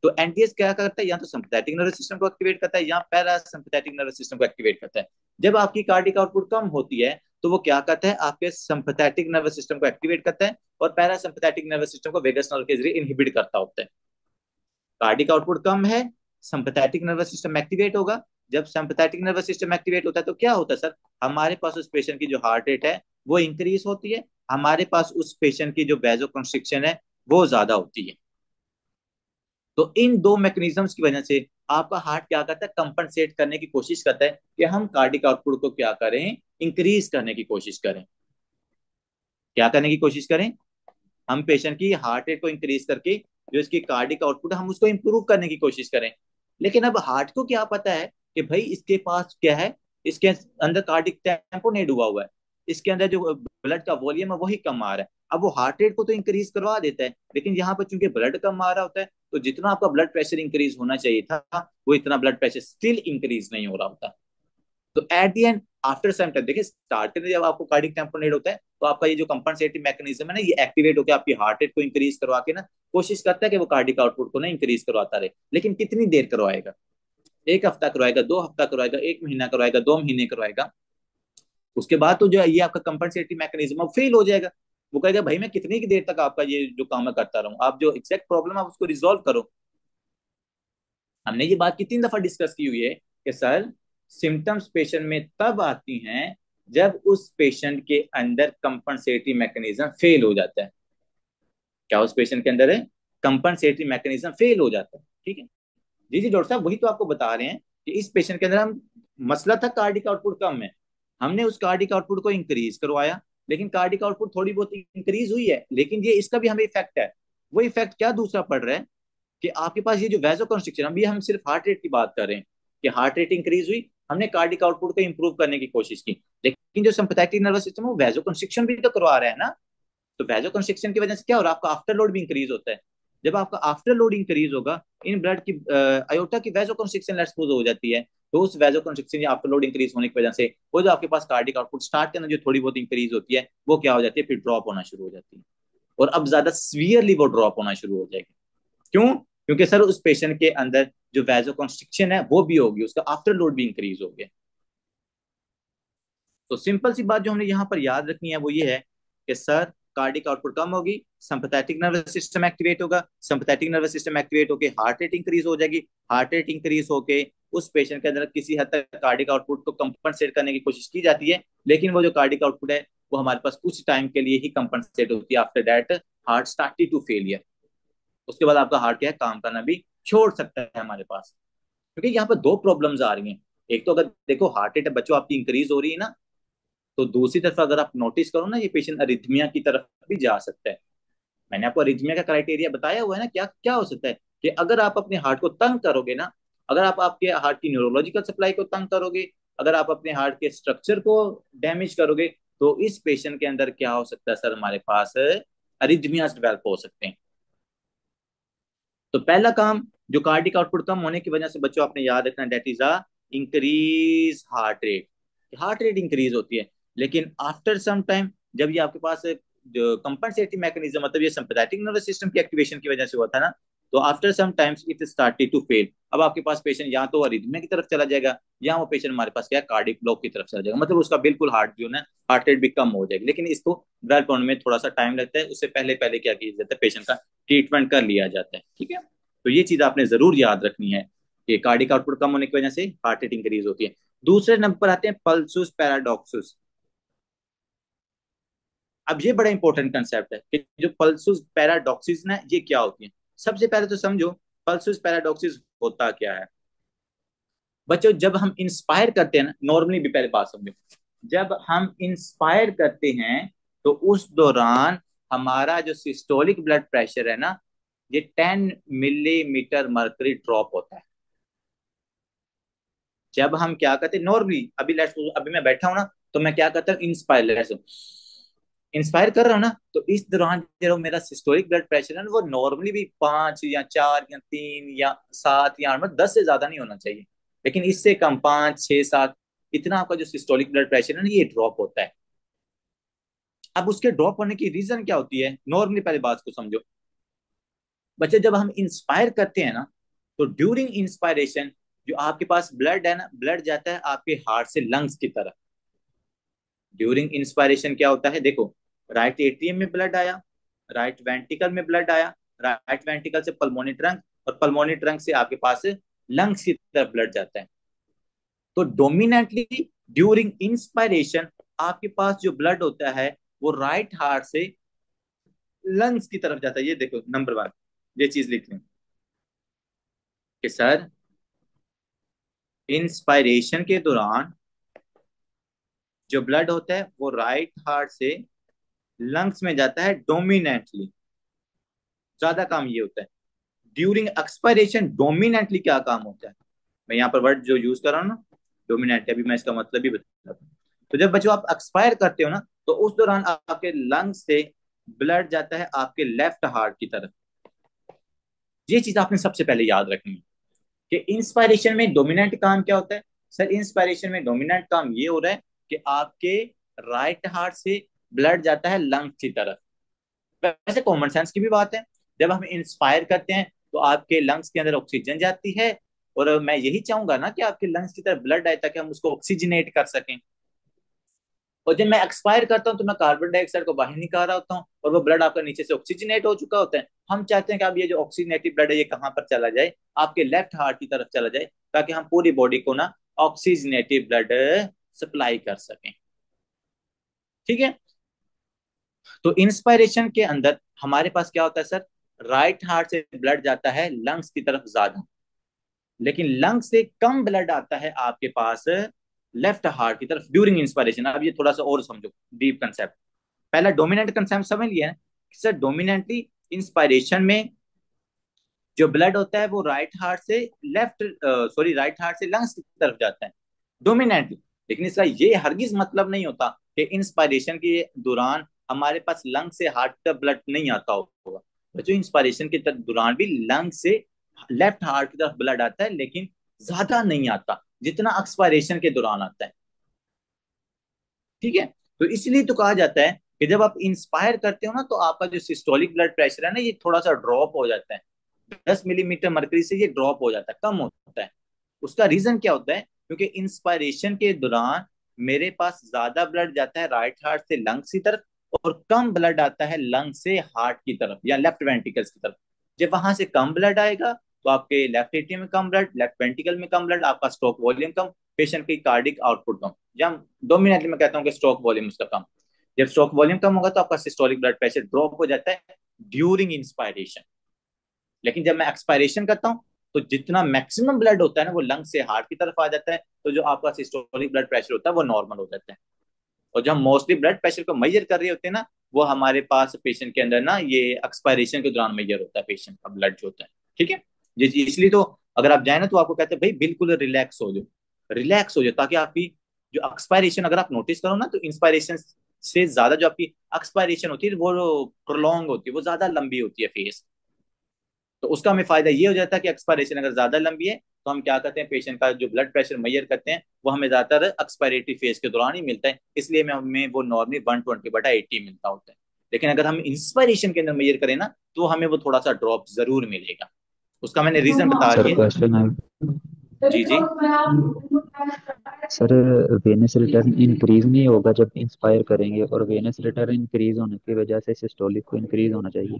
तो एनटीएस क्या करता है, या तो सिंपैथेटिक नर्वस सिस्टम को एक्टिवेट करता है या पैरासिम्पैथेटिक नर्वस सिस्टम को एक्टिवेट करता है। जब आपकी कार्डिक आउटपुट कम होती है तो वो क्या करता है, आपके सिंपैथेटिक नर्वस सिस्टम को एक्टिवेट करता है और पैरासिम्पैथेटिक नर्वस सिस्टम को वेगस नर्व के जरिए इनहिबिट करता होता है। कार्डिक आउटपुट कम है, सिंपैथेटिक नर्वस सिस्टम एक्टिवेट होगा। जब सिंपैथेटिक नर्वस सिस्टम एक्टिवेट होता है तो क्या होता है सर, हमारे पास उस पेशेंट की जो हार्ट रेट है वो इंक्रीज होती है, हमारे पास उस पेशेंट की जो वेजो कंस्ट्रिक्शन है वो ज्यादा होती है। तो इन दो मैकेनिज्म्स की वजह से आपका हार्ट क्या करता है, कंपनसेट करने की कोशिश करता है कि हम कार्डिक आउटपुट को क्या करें, इंक्रीज करने की कोशिश करें। क्या करने की कोशिश करें, हम पेशेंट की हार्ट रेट को इंक्रीज करके जो इसकी कार्डिक आउटपुट है हम उसको इंप्रूव करने की कोशिश करें। लेकिन अब हार्ट को क्या पता है कि भाई इसके पास क्या है, इसके अंदर कार्डिक टेम्पोनेट हुआ हुआ है, इसके अंदर जो ब्लड का वॉल्यूम है वही कम आ रहा है। अब वो हार्ट रेट को तो इंक्रीज करवा देता है लेकिन यहाँ पर चूंकि ब्लड कम आ रहा होता है तो जितना आपका ब्लड प्रेशर इंक्रीज होना चाहिए था वो इतना ब्लड प्रेशर स्टिल इंक्रीज नहीं हो रहा होता। तो at the end after some time देखिए स्टार्टिंग में जब आपको कार्डिक टेम्पोनेट होता है तो आपका ये जो कंपनसेटिव मैकेनिज्म है ना ये एक्टिवेट होकर आपकी हार्ट रेट को इंक्रीज करवा के ना कोशिश करता है कि वो कार्डिक आउटपुट को ना इंक्रीज करवाता रहे। लेकिन कितनी देर करवाएगा, एक हफ्ता करवाएगा, 2 हफ्ता करवाएगा, 1 महीना करवाएगा, 2 महीने करवाएगा, उसके बाद तो जो है ये आपका कंपनसेटिव मैकेनिज्म फेल हो जाएगा। वो कहेगा भाई मैं कितनी की देर तक आपका ये जो काम मैं करता रहूं, आप जो एग्जैक्ट प्रॉब्लम है उसको रिजोल्व करो। हमने ये बात 3 दफा डिस्कस की हुई है कि सर सिम्टम्स पेशेंट में तब आती हैं जब उस पेशेंट के अंदर कंपनसेटरी मैकेनिज्म फेल हो जाता है। क्या उस पेशेंट के अंदर है, कंपनसेटरी मैकेनिज्म फेल हो जाता है। ठीक है, जी जी डॉक्टर साहब वही तो आपको बता रहे हैं कि इस पेशेंट के अंदर हम, मसला था कार्डिक आउटपुट कम है, हमने उस कार्डिक आउटपुट को इंक्रीज करवाया, लेकिन कार्डिक आउटपुट थोड़ी बहुत इंक्रीज हुई है, लेकिन ये इसका भी हमें इफेक्ट है। वो इफेक्ट क्या दूसरा पड़ रहा है कि आपके पास ये जो वैसो कंस्ट्रिक्शन, अभी हम सिर्फ हार्ट रेट की बात कर रहे हैं कि हार्ट रेट इंक्रीज हुई, हमने कार्डिक आउटपुट को इंप्रूव करने की कोशिश की, लेकिन जो सिंपैथेटिक नर्वस सिस्टम है वो वैसो कंस्ट्रिक्शन भी तो करवा रहा है ना। तो वैसो कंस्ट्रिक्शन की वजह से क्या हो रहा है, आपका आफ्टर लोड भी इंक्रीज होता है। जब आपका आफ्टर लोड इंक्रीज होगा, इन ब्लड की अयोटा की वैसो कंस्ट्रिक्शन एक्सपोज हो जाती है, तो उस वैसो कंस्ट्रिक्शन या आफ्टर लोड इंक्रीज होने की वजह से वो जो आपके पास कार्डिक आउटपुट स्टार्ट के अंदर जो थोड़ी बहुत इंक्रीज होती है, वो क्या हो जाती है, फिर ड्रॉप होना शुरू हो जाती है, और अब ज्यादा सीवियरली वो ड्रॉप होना शुरू हो जाएगी। क्यों? क्योंकि सर उस पेशेंट के अंदर जो वैसो कंस्ट्रिक्शन है वो भी होगी, उसका आफ्टर लोड भी इंक्रीज हो गया। तो सिंपल सी बात जो हमने यहाँ पर याद रखनी है वो ये है कि सर कार्डिक आउटपुट कम होगी, सिंपैथेटिक नर्वस सिस्टम एक्टिवेट होगा, सिंपैथेटिक नर्वस सिस्टम एक्टिवेट होकर हार्ट रेट इंक्रीज हो जाएगी, हार्ट रेट इंक्रीज होके उस पेशेंट के अंदर किसी हद तक कार्डिक आउटपुट को कंपनसेट करने की कोशिश की जाती है, लेकिन वो जो कार्डिक आउटपुट है वो हमारे पास कुछ टाइम के लिए ही कंपनसेट होती है, after that heart started to failure. उसके बाद आपका हार्ट क्या है, काम करना भी छोड़ सकता है हमारे पास। क्योंकि यहाँ पर दो प्रॉब्लम्स आ रही हैं, एक तो अगर देखो हार्ट रेट बच्चों आपकी इंक्रीज हो रही है ना, तो दूसरी तरफ अगर आप नोटिस करो ना, ये पेशेंट अरिथमिया की तरफ भी जा सकता है। मैंने आपको अरिथमिया का क्राइटेरिया बताया हुआ है ना, क्या क्या हो सकता है कि अगर आप अपने हार्ट को तंग करोगे ना, अगर आप आपके हार्ट की न्यूरोलॉजिकल सप्लाई को तंग करोगे, अगर आप अपने हार्ट के स्ट्रक्चर को डैमेज करोगे, तो इस पेशेंट के अंदर क्या हो सकता है सर, हमारे पास अरिथमियास डेवलप हो सकते हैं। तो पहला काम जो कार्डिक आउटपुट कम होने की वजह से बच्चों आपने याद रखना, that is a increase heart rate. Heart rate increase होती है, लेकिन आफ्टर सम टाइम जब ये आपके पास जो कंपनसेटिंग मैकेनिज्म, मतलब ये सिंपैथेटिक नर्वस सिस्टम की एक्टिवेशन की वजह से हुआ था ना, तो after some times it started to fail. अब आपके पास पेशेंट या तो अरिथमिया की तरफ चला जाएगा, या वो पेशेंट हमारे पास क्या है, कार्डिक ब्लॉक की तरफ चला जाएगा, मतलब उसका बिल्कुल हार्ट जो है हार्ट रेट भी कम हो जाएगी। लेकिन इसको डेवलप होने में थोड़ा सा टाइम लगता है, उससे पहले पहले क्या किया जाता है, पेशेंट का ट्रीटमेंट कर लिया जाता है। ठीक है, तो ये चीज आपने जरूर याद रखनी है कि कार्डिक आउटपुट कम होने की वजह से हार्ट रेट इंक्रीज होती है। दूसरे नंबर पर आते हैं पल्सुस पैराडॉक्सुस। अब ये बड़ा इंपॉर्टेंट कंसेप्ट है कि जो पल्सुस पैराडॉक्सिस ना, ये क्या होती है। सबसे पहले तो समझो पल्सुस पैराडॉक्सिस होता क्या है। बच्चों जब हम इंस्पायर करते हैं ना, नॉर्मली भी पहले बात समझो, जब हम इंस्पायर करते हैं तो उस दौरान हमारा जो सिस्टोलिक ब्लड प्रेशर है ना, ये 10 मिलीमीटर मर्करी ड्रॉप होता है। जब हम क्या करते हैं नॉर्मली, अभी लेट्स अभी मैं बैठा हूं ना, तो मैं क्या करता हूँ, इंस्पायर इंस्पायर कर रहा हूँ ना, तो इस दौरान जो मेरा सिस्टोलिक ब्लड प्रेशर है ना, वो नॉर्मली भी 5 या 4 या 3 या 7 या 8 मतलब 10 से ज्यादा नहीं होना चाहिए, लेकिन इससे कम 5 6 7, इतना आपका जो सिस्टोलिक ब्लड प्रेशर है ना, ये ड्रॉप होता है। अब उसके ड्रॉप होने की रीजन क्या होती है, नॉर्मली पहले बात को समझो। बच्चे जब हम इंस्पायर करते हैं ना, तो ड्यूरिंग इंस्पायरेशन जो आपके पास ब्लड है ना, ब्लड जाता है आपके हार्ट से लंग्स की तरफ। ड्यूरिंग इंस्पायरेशन क्या होता है, देखो, राइट एट्रियम में ब्लड आया, राइट वेंट्रिकल में ब्लड आया, राइट वेंट्रिकल से पल्मोनी ट्रंक, और पल्मोनी ट्रंक से आपके पास लंग्स की तरफ ब्लड जाता है। तो डोमिनेंटली ड्यूरिंग इंस्पायरेशन आपके पास जो ब्लड होता है वो राइट हार्ट से लंग्स की तरफ जाता है। ये देखो नंबर वन, ये चीज लिख लें कि सर इंस्पायरेशन के दौरान जो ब्लड होता है वो राइट हार्ट से लंग्स में जाता है डोमिनेंटली, ज्यादा काम ये होता है। ड्यूरिंग एक्सपायरेशन डोमिनेंटली क्या काम होता है, मैं यहाँ पर वर्ड जो यूज कर रहा हूँ ना, डोमिनेंट, अभी मैं इसका मतलब भी बताता हूँ। तो जब बच्चों आप एक्सपायर करते हो ना, तो उस दौरान आपके लंग्स से ब्लड जाता है आपके लेफ्ट हार्ट की तरफ। ये चीज आपने सबसे पहले याद रखनी है कि इंस्पायरेशन में डोमिनेंट काम क्या होता है। सर इंस्पायरेशन में डोमिनेंट काम ये हो रहा है कि आपके राइट हार्ट से ब्लड जाता है लंग्स की तरफ। वैसे कॉमन सेंस की भी बात है, जब हम इंस्पायर करते हैं तो आपके लंग्स के अंदर ऑक्सीजन जाती है, और मैं यही चाहूंगा ना कि आपके लंग्स की तरफ ब्लड आए ताकि हम उसको ऑक्सीजनेट कर सकें। और जब मैं एक्सपायर करता हूँ तो मैं कार्बन डाइऑक्साइड को बाहर निकाल रहा होता हूँ, और वो ब्लड आपका नीचे से ऑक्सीजनेट हो चुका होता है। हम चाहते हैं कि अब ये जो ऑक्सीजनेटेड ब्लड है ये कहाँ पर चला जाए, आपके लेफ्ट हार्ट की तरफ चला जाए, ताकि हम पूरी बॉडी को ना ऑक्सीजनेटेड ब्लड सप्लाई कर सकें। ठीक है, तो इंस्पायरेशन के अंदर हमारे पास क्या होता है सर, राइट हार्ट से ब्लड जाता है लंग्स की तरफ ज्यादा, लेकिन लंग से कम ब्लड आता है आपके पास लेफ्ट हार्ट की तरफ ड्यूरिंग इंस्पायरेशन। अब ये थोड़ा सा और समझो, डीप कंसेप्ट। पहला डोमिनेंट कंसेप्ट समझ लिया है कि सर डोमिनेंटली इंस्पायरेशन में जो ब्लड होता है वो राइट हार्ट से लेफ्ट सॉरी राइट हार्ट से लंग्स की तरफ जाता है डोमिनेंटली। लेकिन इसका ये हरगिज मतलब नहीं होता कि इंस्पायरेशन के दौरान हमारे पास लंग से हार्ट तक ब्लड नहीं आता होगा। जो इंस्पायरेशन के दौरान भी लंग से लेफ्ट हार्ट की तरफ ब्लड आता है, लेकिन ज्यादा नहीं आता जितना एक्सपायरेशन के दौरान आता है। ठीक है। तो इसलिए तो कहा जाता है कि जब आप इंस्पायर करते हो ना, तो आपका जो सिस्टोलिक ब्लड प्रेशर है ना, ये थोड़ा सा ड्रॉप हो जाता है। 10 मिलीमीटर मरकरी से ये ड्रॉप हो जाता है, कम होता है। उसका रीजन क्या होता है? क्योंकि इंस्पायरेशन के दौरान मेरे पास ज्यादा ब्लड जाता है राइट हार्ट से लंग्स की तरफ, और कम ब्लड आता है लंग से हार्ट की तरफ या लेफ्ट वेंट्रिकल्स की तरफ। जब वहां से कम ब्लड आएगा तो आपके लेफ्ट एट्रियम में कम ब्लड, लेफ्ट वेंट्रिकल में कम ब्लड, आपका स्ट्रोक वॉल्यूम कम, पेशेंट की कार्डिक आउटपुट कम। या डोमिनेटली मैं कहता हूँ कि स्ट्रोक वॉल्यूम उसका कम। जब स्ट्रोक वॉल्यूम कम होगा तो आपका सिस्टोलिक ब्लड प्रेशर ड्रॉप हो जाता है ड्यूरिंग इंस्पायरेशन। लेकिन जब मैं एक्सपायरेशन करता हूँ तो जितना मैक्सिमम ब्लड होता है ना, वो लंग से हार्ट की तरफ आ जाता है, तो जो आपका सिस्टोलिक ब्लड प्रेशर होता है वो नॉर्मल हो जाता है। और जब हम मोस्टली ब्लड प्रेशर को मेजर कर रहे होते हैं ना, वो हमारे पास पेशेंट के अंदर ना ये एक्सपायरेशन के दौरान मेजर होता है पेशेंट का ब्लड जो होता है। ठीक है। इसलिए तो अगर आप जाए ना, तो आपको कहते हैं भाई बिल्कुल रिलैक्स हो जाओ, रिलैक्स हो जाओ, ताकि आपकी जो एक्सपायरेशन अगर आप नोटिस करो ना, तो इंस्पायरेशन से ज्यादा जो आपकी एक्सपायरेशन होती है वो प्रोलॉन्ग होती है, वो ज्यादा लंबी होती है फेस। तो उसका हमें फायदा ये हो जाता है कि एक्सपायरेशन अगर ज्यादा लंबी है, तो हम क्या करते हैं, पेशेंट का जो ब्लड प्रेशर मेजर करते हैं वो हमें ज्यादातर एक्सपायरेटरी फेज के दौरान ही मिलता है, इसलिए हमें वो नॉर्मली 120/80 मिलता होता है। लेकिन अगर हम इंस्पायरेशन के अंदर मेजर करें ना, तो हमें वो थोड़ा सा ड्रॉप जरूर मिलेगा। उसका मैंने रीजन बता सर दिया। क्वेश्चन है। जी जी। सर वेनस रिटर्न इंक्रीज नहीं होगा जब इंस्पायर करेंगे, और वेनस रिटर्न इंक्रीज होने की वजह से सिस्टोलिक को इंक्रीज होना चाहिए,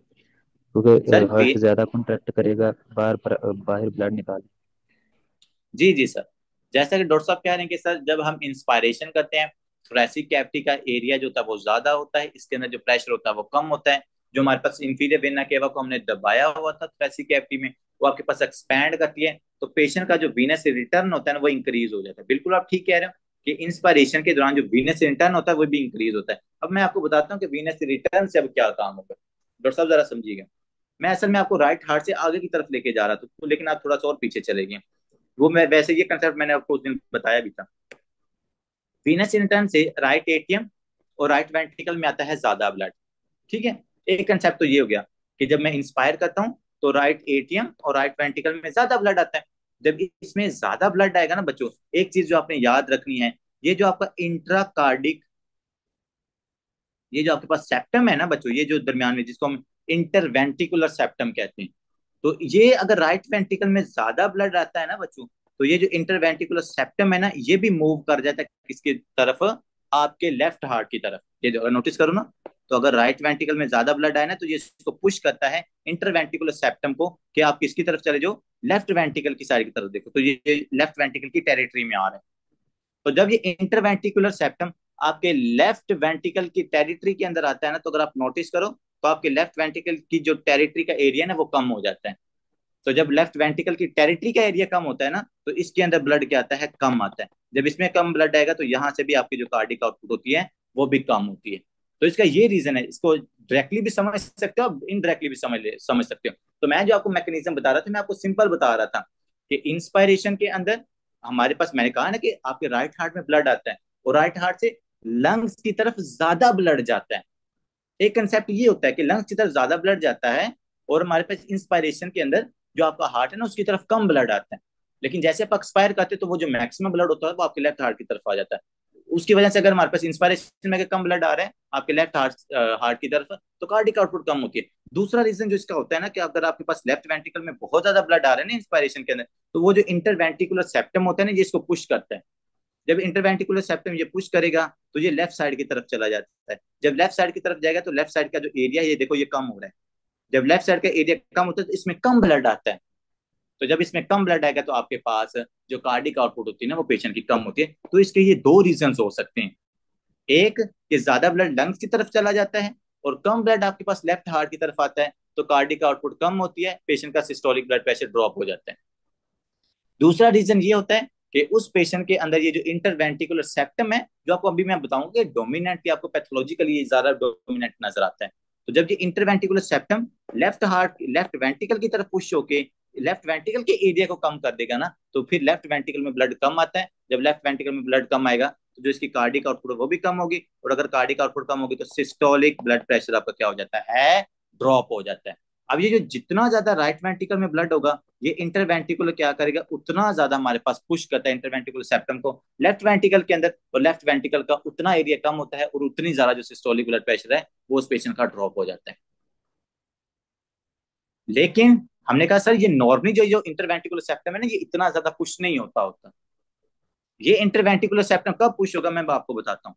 क्योंकि सर हार्ट ज्यादा कॉन्ट्रैक्ट करेगा, बाहर ब्लड निकाले। जी जी सर, जैसा कि डॉक्टर साहब कह रहे हैं कि सर जब हम इंस्पायरेशन करते हैं, थोरेसिक कैविटी का एरिया जो होता है वो ज्यादा होता है, इसके अंदर जो प्रेशर होता है वो कम होता है। जो हमारे पास इंफीरियर वेना केवा को हमने दबाया हुआ था थोरेसिक कैविटी में, वो आपके पास एक्सपैंड करती है, तो पेशेंट का जो वीनस रिटर्न होता है ना, वो इंक्रीज हो जाता है। बिल्कुल आप ठीक कह रहे हो कि इंस्पायरेशन के दौरान जो वीनस रिटर्न होता है वो भी इंक्रीज होता है। अब मैं आपको बताता हूँ कि वीनस रिटर्न से अब क्या काम होगा। डॉक्टर साहब जरा समझिएगा। मैं असल में आपको राइट हार्ट से आगे की तरफ लेके जा रहा था, तो लेकिन आप थोड़ा सा और पीछे चले गए। वो मैं वैसे ये कंसेप्ट मैंने आपको उस दिन बताया भी था। वीनस इंटर्न से राइट एटीएम और राइट वेंट्रिकल में आता है ज्यादा ब्लड। ठीक है। एक कंसेप्ट तो ये हो गया कि जब मैं इंस्पायर करता हूँ तो राइट एटीएम और राइट वेंट्रिकल में ज्यादा ब्लड आता है। जब इसमें ज्यादा ब्लड आएगा ना बच्चों, एक चीज जो आपने याद रखनी है, ये जो आपका इंट्राकार्डिक, ये जो आपके पास सेप्टम है ना बच्चों, ये जो दरमियान में जिसको हम इंटरवेंट्रिकुलर सेप्टम कहते हैं, तो ये अगर राइट वेंट्रिकल में ज्यादा ब्लड आता है ना बच्चों, तो ये जो इंटरवेंट्रिकुलर सेप्टम है ना, ये भी मूव कर जाता है किसकी तरफ? आपके लेफ्ट हार्ट की तरफ। ये अगर नोटिस करो ना, तो अगर राइट वेंट्रिकल में ज्यादा ब्लड आए ना, तो ये इसको पुश करता है इंटरवेंट्रिकुलर सेप्टम को कि आप किसकी तरफ चले जाओ, लेफ्ट वेंट्रिकल की साइड की तरफ देखो, तो ये लेफ्ट वेंट्रिकल की टेरिटरी में आ रहा है। तो जब ये इंटरवेंट्रिकुलर सेप्टम आपके लेफ्ट वेंट्रिकल की टेरिटरी के अंदर आता है ना, तो अगर आप नोटिस करो, तो आपके लेफ्ट वेंट्रिकल की जो टेरिटरी का एरिया ना वो कम हो जाता है। तो जब लेफ्ट वेंट्रिकल की टेरिटरी का एरिया कम होता है ना, तो इसके अंदर ब्लड क्या आता है? कम आता है। जब इसमें कम ब्लड आएगा तो यहाँ से भी आपकी जो कार्डिक आउटपुट होती है वो भी कम होती है। तो इसका ये रीजन है। इसको डायरेक्टली भी समझ सकते हो, इनडायरेक्टली भी समझ सकते हो। तो मैं जो आपको मैकेनिज्म बता रहा था, मैं आपको सिंपल बता रहा था कि इंस्पायरेशन के अंदर हमारे पास, मैंने कहा ना कि आपके राइट हार्ट में ब्लड आता है, और राइट हार्ट से लंग्स की तरफ ज्यादा ब्लड जाता है। एक कंसेप्ट ये होता है कि लंग्स की तरफ ज्यादा ब्लड जाता है, और हमारे पास इंस्पायरेशन के अंदर जो आपका हार्ट है ना उसकी तरफ कम ब्लड आता है। लेकिन जैसे आप एक्सपायर करते हैं, तो वो जो मैक्सिमम ब्लड होता है वो आपके लेफ्ट हार्ट की तरफ आ जाता है। उसकी वजह से अगर हमारे पास इंस्पायरेशन में कम ब्लड आ रहा है आपके लेफ्ट हार्ट की तरफ, तो कार्डिक आउटपुट कम होती है। दूसरा रीजन जो इसका होता है ना, कि अगर आपके पास लेफ्ट वेंट्रिकल में बहुत ज्यादा ब्लड आ रहा है ना इंस्पायरेशन के अंदर, तो वो जो इंटरवेंट्रिकुलर सेप्टम होता है ना, ये इसको पुश करता है। जब इंटरवेंट्रिकुलर सेप्टम ये पुश करेगा, तो ये लेफ्ट साइड की तरफ चला जाता है। जब लेफ्ट साइड की तरफ जाएगा, तो लेफ्ट साइड का जो एरिया है ये देखो ये कम हो रहा है। जब लेफ्ट साइड का एरिया कम होता है तो इसमें कम ब्लड आता है। तो जब इसमें कम ब्लड आएगा, तो आपके पास जो कार्डिक आउटपुट होती है ना वो पेशेंट की कम होती है। तो इसके ये दो रीजन हो सकते हैं। एक, कि ज्यादा ब्लड लंग्स की तरफ चला जाता है, और कम ब्लड आपके पास लेफ्ट हार्ट की तरफ आता है, तो कार्डिक आउटपुट कम होती है, पेशेंट का सिस्टोलिक ब्लड प्रेशर ड्रॉप हो जाता है। दूसरा रीजन ये होता है कि उस पेशेंट के अंदर ये जो इंटरवेंटिकुलर सेप्टम है, जो आपको अभी मैं बताऊंगा कि डोमिनेंट आपको पैथोलॉजिकली ये ज्यादा डोमिनेंट नजर आता है। तो जब ये इंटरवेंटिकुलर सेप्टम लेफ्ट वेंटिकल की तरफ पुश होके लेफ्ट वेंटिकल के एरिया को कम कर देगा ना, तो फिर लेफ्ट वेंटिकल में ब्लड कम आता है। जब लेफ्ट वेंटिकल में ब्लड कम आएगा तो जो इसकी कार्डिक आउटपुट है वो भी कम होगी, और अगर कार्डिक आउटपुट कम होगी तो सिस्टोलिक ब्लड प्रेशर आपका क्या हो जाता है, ड्रॉप हो जाता है। अब ये जो जितना ज्यादा राइट वेंट्रिकल में ब्लड होगा, ये इंटरवेंट्रिकुलर क्या करेगा, उतना ज्यादा हमारे पास पुश करता है इंटरवेंट्रिकुलर सेप्टम को लेफ्ट वेंट्रिकल के अंदर, और लेफ्ट वेंट्रिकल का उतना एरिया कम होता है और उतनी ज्यादा जो सिस्टोलिक ब्लड प्रेशर है वो उस पेशेंट का ड्रॉप हो जाता है। लेकिन हमने कहा सर ये नॉर्मली जो जो इंटरवेंट्रिकुलर सेप्टम है ना, ये इतना ज्यादा पुश नहीं होता होता। ये इंटरवेंट्रिकुलर सेप्टम कब पुश होगा मैं आपको बताता हूँ।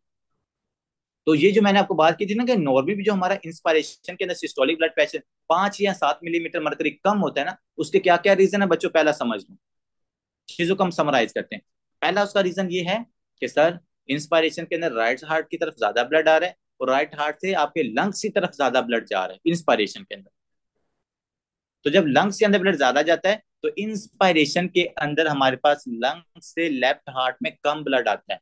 तो ये जो मैंने आपको बात की थी ना कि नॉर्मली भी जो हमारा इंस्पायरेशन के अंदर सिस्टोलिक ब्लड प्रेशर 5 या 7 मिलीमीटर मरकरी कम होता है ना, उसके क्या क्या रीजन है बच्चों, पहला समझ लो, चीजों को हम समराइज करते हैं। पहला उसका रीजन ये है कि सर इंस्पायरेशन के अंदर राइट हार्ट की तरफ ज्यादा ब्लड आ रहा है, और राइट हार्ट से आपके लंग्स की तरफ ज्यादा ब्लड जा रहा है इंस्पायरेशन के अंदर। तो जब लंग्स के अंदर ब्लड ज्यादा जाता है तो इंस्पायरेशन के अंदर हमारे पास लंग्स से लेफ्ट हार्ट में कम ब्लड आता है।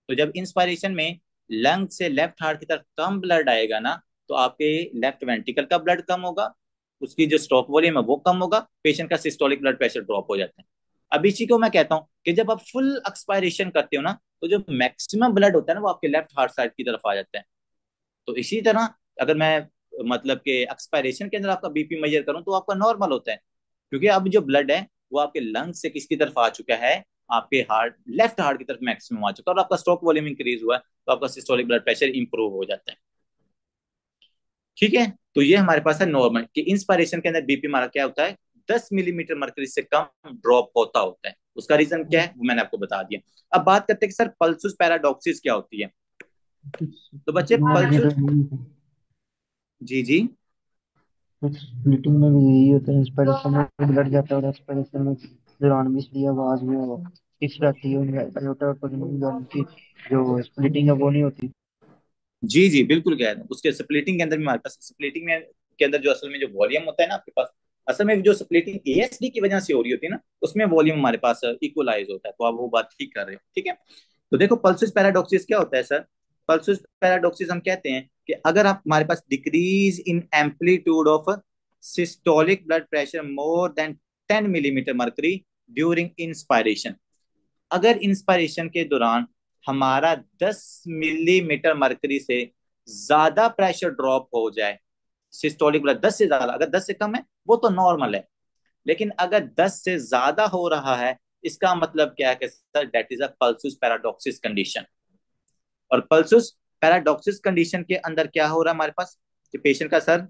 तो जब इंस्पायरेशन में लंग से लेफ्ट हार्ट की तरफ कम ब्लड आएगा ना, तो आपके लेफ्ट वेंट्रिकल का ब्लड कम होगा, उसकी जो स्ट्रोक वॉल्यूम है वो कम होगा, पेशेंट का सिस्टोलिक ब्लड प्रेशर ड्रॉप हो जाता है। अब इसी को मैं कहता हूँ कि जब आप फुल एक्सपायरेशन करते हो ना, तो जो मैक्सिमम ब्लड होता है ना वो आपके लेफ्ट हार्ट साइड की तरफ आ जाता है। तो इसी तरह अगर मैं मतलब कि एक्सपायरेशन के अंदर आपका बीपी मेजर करूं तो आपका नॉर्मल होता है, क्योंकि अब जो ब्लड है वो आपके लंग से किसकी तरफ आ चुका है, आपके हार्ट लेफ्ट हार्ट की तरफ मैक्सिमम आ चुका है, और आपका स्ट्रोक वॉल्यूम इंक्रीज हुआ है, तो आपका सिस्टोलिक ब्लड प्रेशर इंप्रूव हो जाता है। ठीक है, तो ये हमारे पास है नॉर्मल कि इंस्पायरेशन के अंदर बीपी हमारा क्या होता है, 10 मिलीमीटर मरकरी से कम ड्रॉप होता है। उसका रीजन क्या है वो मैंने आपको बता दिया। अब बात करते हैं कि सर पल्सुस पैराडॉक्सिस क्या होती है। तो बच्चे ये तो पल्सुस, यही है। जी जी, स्प्लिटिंग में भी यही होता है, इंस्पिरेशन में ब्लड जाता है और एक्सपिरेशन में दौरान भी इसलिए आवाज में वो फिक्स रहती है उनमें अयोटा और कोलिन की जो स्प्लिटिंग है वो नहीं होती। जी जी बिल्कुल कह रहे हैं, उसके स्प्लिटिंग के अंदर भी हमारे पास स्प्लिटिंग में के अंदर जो असल में जो वॉल्यूम होता है ना आपके पास, असल में जो स्प्लिटिंग एएसडी की वजह से हो रही होती है ना, उसमें वॉल्यूम हमारे पास इक्वलाइज होता है। तो आप वो बात ठीक कर रहे हो, ठीक है। तो देखो पल्सिस पैराडॉक्सिस क्या होता है सर। पल्सिस पैराडॉक्सिस हम कहते हैं कि अगर आप हमारे पास decrease in amplitude of systolic blood pressure more than 10 millimetre mercury during inspiration, अगर इंस्पायरेशन के दौरान हमारा 10 मिलीमीटर मरकरी से ज्यादा प्रेशर ड्रॉप हो जाए, सिस्टोलिक ब्लड 10 से ज्यादा, अगर 10 से कम है वो तो नॉर्मल है, लेकिन अगर 10 से ज्यादा हो रहा है, इसका मतलब क्या है कि sir that is a pulsus paradoxus condition. और पल्सुस पैराडॉक्सिस कंडीशन के अंदर क्या हो रहा है हमारे पास कि पेशेंट का सर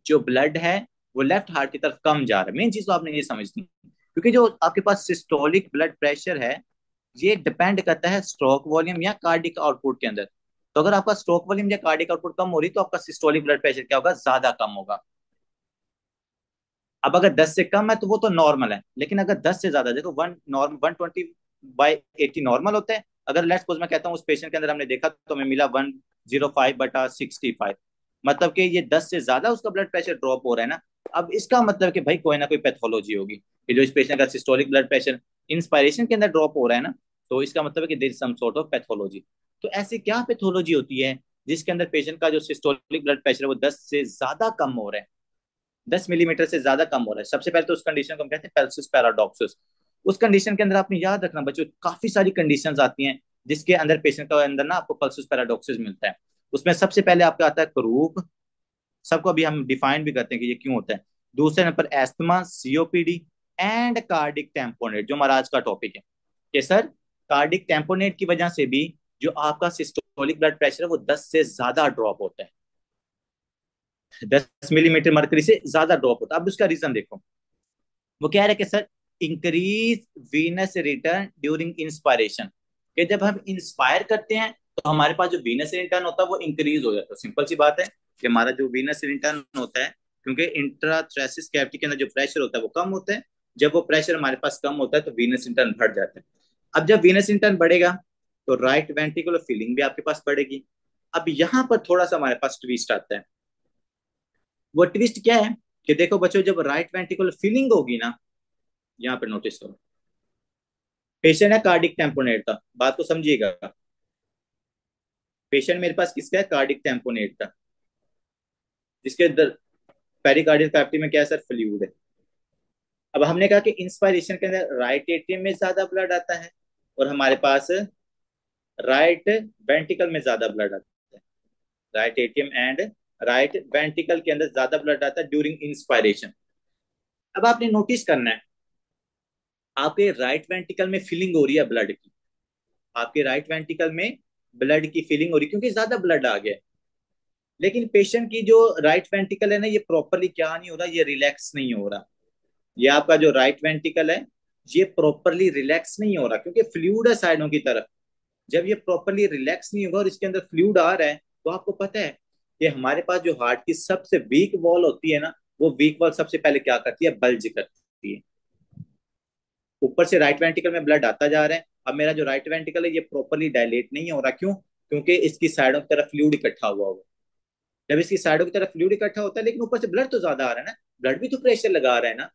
जो ब्लड है वो लेफ्ट हार्ट की तरफ कम जा रहा है। मेन चीज तो आपने ये समझनी, क्योंकि जो आपके पास सिस्टोलिक ब्लड प्रेशर है ये डिपेंड करता है स्ट्रोक वॉल्यूम या कार्डिक आउटपुट के अंदर। तो अगर आपका स्ट्रोक वॉल्यूम या कार्डिक आउटपुट कम हो रही तो आपका सिस्टोलिक ब्लड प्रेशर क्या होगा, ज्यादा कम होगा। अब अगर 10 से कम है तो वो तो नॉर्मल है, लेकिन अगर 10 से ज्यादा, देखो 120/80 नॉर्मल होता है। अगर लेट्स सपोज मैं कहता हूँ उस पेशेंट के अंदर हमने देखा तो हमें मिला 105/65, मतलब कि ये 10 से ज्यादा उसका ब्लड प्रेशर ड्रॉप हो रहा है ना। अब इसका मतलब कि भाई कोई ना कोई पैथोलॉजी होगी कि जो इस पेशेंट का सिस्टोलिक ब्लड प्रेशर इंस्पायरेशन के अंदर ड्रॉप हो रहा है ना, तो इसका मतलब है कि there is some sort of pathology. तो ऐसी क्या पैथोलॉजी होती है जिसके अंदर पेशेंट का जो सिस्टोलिक ब्लड प्रेशर है वो 10 से ज्यादा कम हो रहा है, 10 मिलीमीटर से ज्यादा कम हो रहा है। सबसे पहले तो उस कंडीशन को हम कहते हैं पेल्सिस पैराडॉक्सिस। उस कंडीशन के अंदर आपने याद रखना बच्चों, काफी सारी कंडीशंस आती हैं जिसके अंदर पेशेंट का अंदर ना आपको पल्सिस पैराडॉक्सिस मिलता है। उसमें सबसे पहले आपका आता है क्रूप, सबको अभी हम डिफाइन भी करते हैं कि ये क्यों होता है। दूसरे number asthma, COPD and cardiac tamponade, जो महाराज का टॉपिक है कि सर कार्डिक टेम्पोनेट की वजह से भी जो आपका सिस्टोलिक ब्लड प्रेशर है वो 10 से ज्यादा ड्रॉप होता है, 10 मिलीमीटर मरकरी से ज्यादा ड्रॉप होता है। अब उसका रीजन देखो, वो कह रहे हैं कि sir increase venous return during inspiration, कि जब हम इंस्पायर करते हैं तो हमारे पास जो वीनस रिटर्न होता है वो इंक्रीज हो जाता है। सिंपल सी बात है कि हमारा जो वीनस रिटर्न होता है, क्योंकि इंट्राथ्रेसिस कैविटी के अंदर जो प्रेशर होता है वो कम होता है, जब वो प्रेशर हमारे पास कम होता है तो वीनस रिटर्न बढ़ जाता है। अब जब वीनस रिटर्न बढ़ेगा तो राइट वेंट्रिकुलर फीलिंग भी आपके पास बढ़ेगी। अब यहाँ पर थोड़ा सा हमारे पास ट्विस्ट आता है। वो ट्विस्ट क्या है कि देखो बच्चों, जब राइट वेंट्रिकुलर फीलिंग होगी ना, यहाँ पे नोटिस करो, पेशेंट है कार्डिक टेम्पोनेट का, बात को समझिएगा। पेशेंट मेरे पास किसका है, कार्डिक टेम्पोनेट का, जिसके पेरिकार्डियल कैविटी में क्या है सर, फ्लूइड है। अब हमने कहा कि इंस्पायरेशन के अंदर राइट एट्रियम में ज्यादा ब्लड आता है, और हमारे पास राइट वेंट्रिकल में ज्यादा ब्लड आता है। Right atrium and right ventricle के अंदर ज्यादा ब्लड आता है ड्यूरिंग इंस्पायरेशन। अब आपने नोटिस करना है, आपके राइट वेंट्रिकल में फिलिंग हो रही है ब्लड की, आपके राइट वेंट्रिकल में ब्लड की फिलिंग हो रही है क्योंकि ज्यादा ब्लड आ गया है। लेकिन पेशेंट की जो राइट वेंट्रिकल है ना, ये प्रॉपरली क्या नहीं हो रहा, ये रिलैक्स नहीं हो रहा। ये आपका जो राइट वेंट्रिकल है, ये प्रॉपरली रिलैक्स नहीं हो रहा क्योंकि फ्लूइड है साइडों की तरफ। जब ये प्रॉपरली रिलैक्स नहीं होगा और इसके अंदर फ्लूइड आ रहा है, तो आपको पता है कि हमारे पास जो हार्ट की सबसे वीक वॉल होती है ना, वो वीक वॉल सबसे पहले क्या करती है, बल्ज करती है। ऊपर से राइट वेंट्रिकल में ब्लड आता जा रहा है, अब मेरा जो राइट वेंट्रिकल है ये प्रॉपरली डायलेट नहीं हो रहा, क्यों, क्योंकि इसकी साइडों की तरफ फ्लूइड इकट्ठा हुआ होगा। जब इसकी साइडों की तरफ फ्लूइड इकट्ठा होता है, लेकिन ऊपर से ब्लड तो ज्यादा आ रहा है ना, ब्लड भी तो प्रेशर लगा रहा है ना,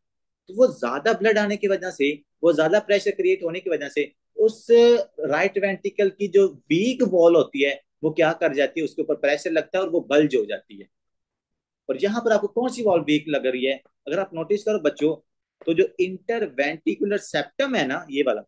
तो वो ज्यादा ब्लड आने की वजह से, वो ज्यादा प्रेशर क्रिएट होने की वजह से उस राइट वेंट्रिकल की जो वीक वॉल होती है, वो क्या कर जाती है, उसके ऊपर प्रेशर लगता है और वो बल्ज हो जाती है। और यहाँ पर आपको कौन सी वॉल वीक लग रही है, अगर आप नोटिस करो बच्चों, तो जो इंटरवेंट्रिकुलर सेप्टम है ना, ये वाला,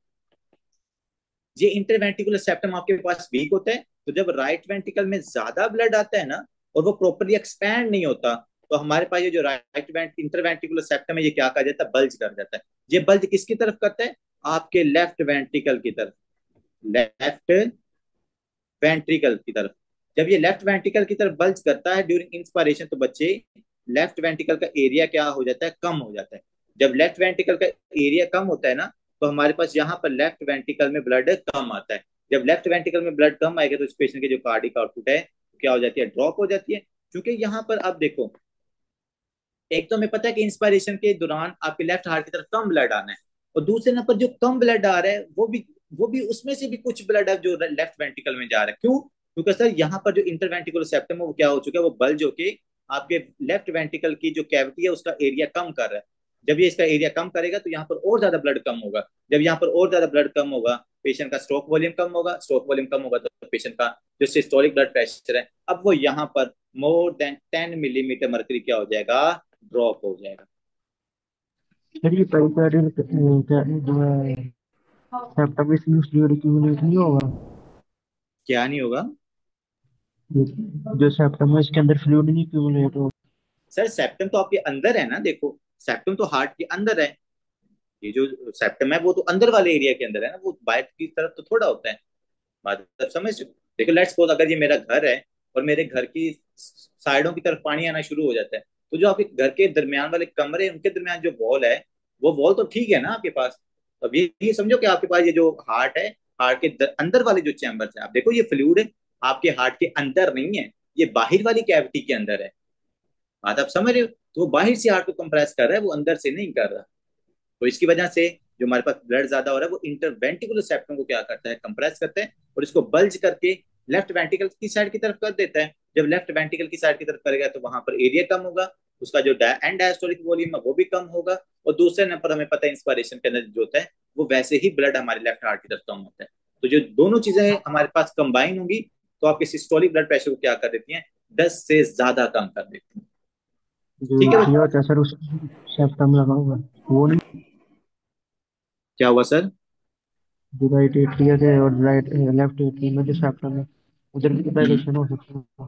ये इंटरवेंट्रिकुलर सेप्टम आपके पास वीक होता है। तो जब राइट वेंट्रिकल में ज्यादा ब्लड आता है ना, और वो प्रॉपरली एक्सपैंड नहीं होता, तो हमारे पास ये जो राइट इंटरवेंट्रिकुलर सेप्टम है, ये क्या कर जाता है, बल्ज कर जाता है। ये बल्ज किसकी तरफ करता है, आपके लेफ्ट वेंट्रिकल की तरफ, लेफ्ट वेंट्रिकल की तरफ। जब ये लेफ्ट वेंट्रिकल की तरफ बल्ज करता है ड्यूरिंग इंस्पायरेशन, तो बच्चे लेफ्ट वेंट्रिकल का एरिया क्या हो जाता है, कम हो जाता है। जब लेफ्ट वेंट्रिकल का एरिया कम होता है ना, तो हमारे पास यहाँ पर लेफ्ट वेंट्रिकल में ब्लड कम आता है। जब लेफ्ट वेंट्रिकल में ब्लड कम आएगा, तो इस पेशेंट की जो कार्डिक आउटपुट है क्या हो जाती है, ड्रॉप हो जाती है। क्योंकि यहाँ पर अब देखो, एक तो हमें पता है कि इंस्पायरेशन के दौरान आपके लेफ्ट हार्ट की तरफ कम ब्लड आना है, और दूसरे नंबर जो कम ब्लड आ रहा है, वो भी उसमें से भी कुछ ब्लड है जो लेफ्ट वेंट्रिकल में जा रहा है। क्यों, क्योंकि सर यहाँ पर जो इंटरवेंट्रिकुलर सेप्टम है वो क्या हो चुका है, वो बल्ज होके आपके लेफ्ट वेंट्रिकल की जो कैविटी है उसका एरिया कम कर रहा है। जब ये इसका एरिया कम करेगा, तो यहाँ पर और ज्यादा ब्लड कम होगा। जब यहाँ पर और ज्यादा ब्लड कम होगा, पेशेंट का स्ट्रोक वॉल्यूम कम होगा, स्ट्रोक वॉल्यूम कम होगा, तो पेशेंट का जो सिस्टोलिक ब्लड प्रेशर है, अब वो यहाँ पर मोर देन 10 मिलीमीटर मर्करी क्या हो जाएगा, ड्रॉप हो जाएगा। सर ये पेरिकार्डियल क्या जो है सेप्टम इसमें फ्लूइड एक्यूमुलेट नहीं होगा? क्या नहीं होगा, जो सेप्टम है इसके अंदर फ्लूइड नहीं एक्यूमुलेट होगा? सर सेप्टम तो आपके अंदर है ना, देखो सेप्टम तो हार्ट के अंदर है। ये जो सेप्टम है वो तो अंदर वाले एरिया के अंदर है ना, वो बाहर की तरफ तो थोड़ा होता है। बात सब समझ रहे हो? देखो लेट्स सपोज अगर ये मेरा घर है, और मेरे घर की साइडों की तरफ पानी आना शुरू हो जाता है, तो जो आपके घर के दरमियान वाले कमरे हैं, उनके दरमियान जो वॉल है, वो वॉल तो ठीक है ना आपके पास। अब ये समझो कि आपके पास ये जो हार्ट है, हार्ट के अंदर वाले जो चैम्बर्स है, आप देखो ये फ्लूइड आपके हार्ट के अंदर नहीं है, ये बाहर वाली कैविटी के अंदर है। बात आप समझ रहे हो, तो वो बाहर से हार्ट को कंप्रेस कर रहा है, वो अंदर से नहीं कर रहा। तो इसकी वजह से जो हमारे पास ब्लड ज्यादा हो रहा है, वो इंटरवेंट्रिकुलर सेप्टम को क्या करता है, कंप्रेस करता है, और इसको बल्ज करके लेफ्ट वेंट्रिकल की साइड की तरफ कर देता है। जब लेफ्ट वेंट्रिकल की साइड की तरफ करेगा, तो वहां पर एरिया कम होगा, उसका जो एंड डायस्टोलिक वॉल्यूम है वो भी कम होगा। और दूसरे नंबर हमें पता है इंस्पायरेशन के अंदर जो होता है, वो वैसे ही ब्लड हमारे लेफ्ट हार्ट की तरफ कम होता है। तो जो दोनों चीजें हमारे पास कंबाइन होंगी, तो आपके सिस्टोलिक ब्लड प्रेशर को क्या कर देती हैं, 10 से ज्यादा कम कर देती हैं। जो ठीक है ये बच्चों? होता है सर उस सेप्टम लगा हुआ है, वो नहीं? क्या हुआ सर? जो राइट एट्रिया से और राइट लेफ्ट एट्रिया में जो सेप्टम है, उधर भी हम्म डायलेशन हो सकता है?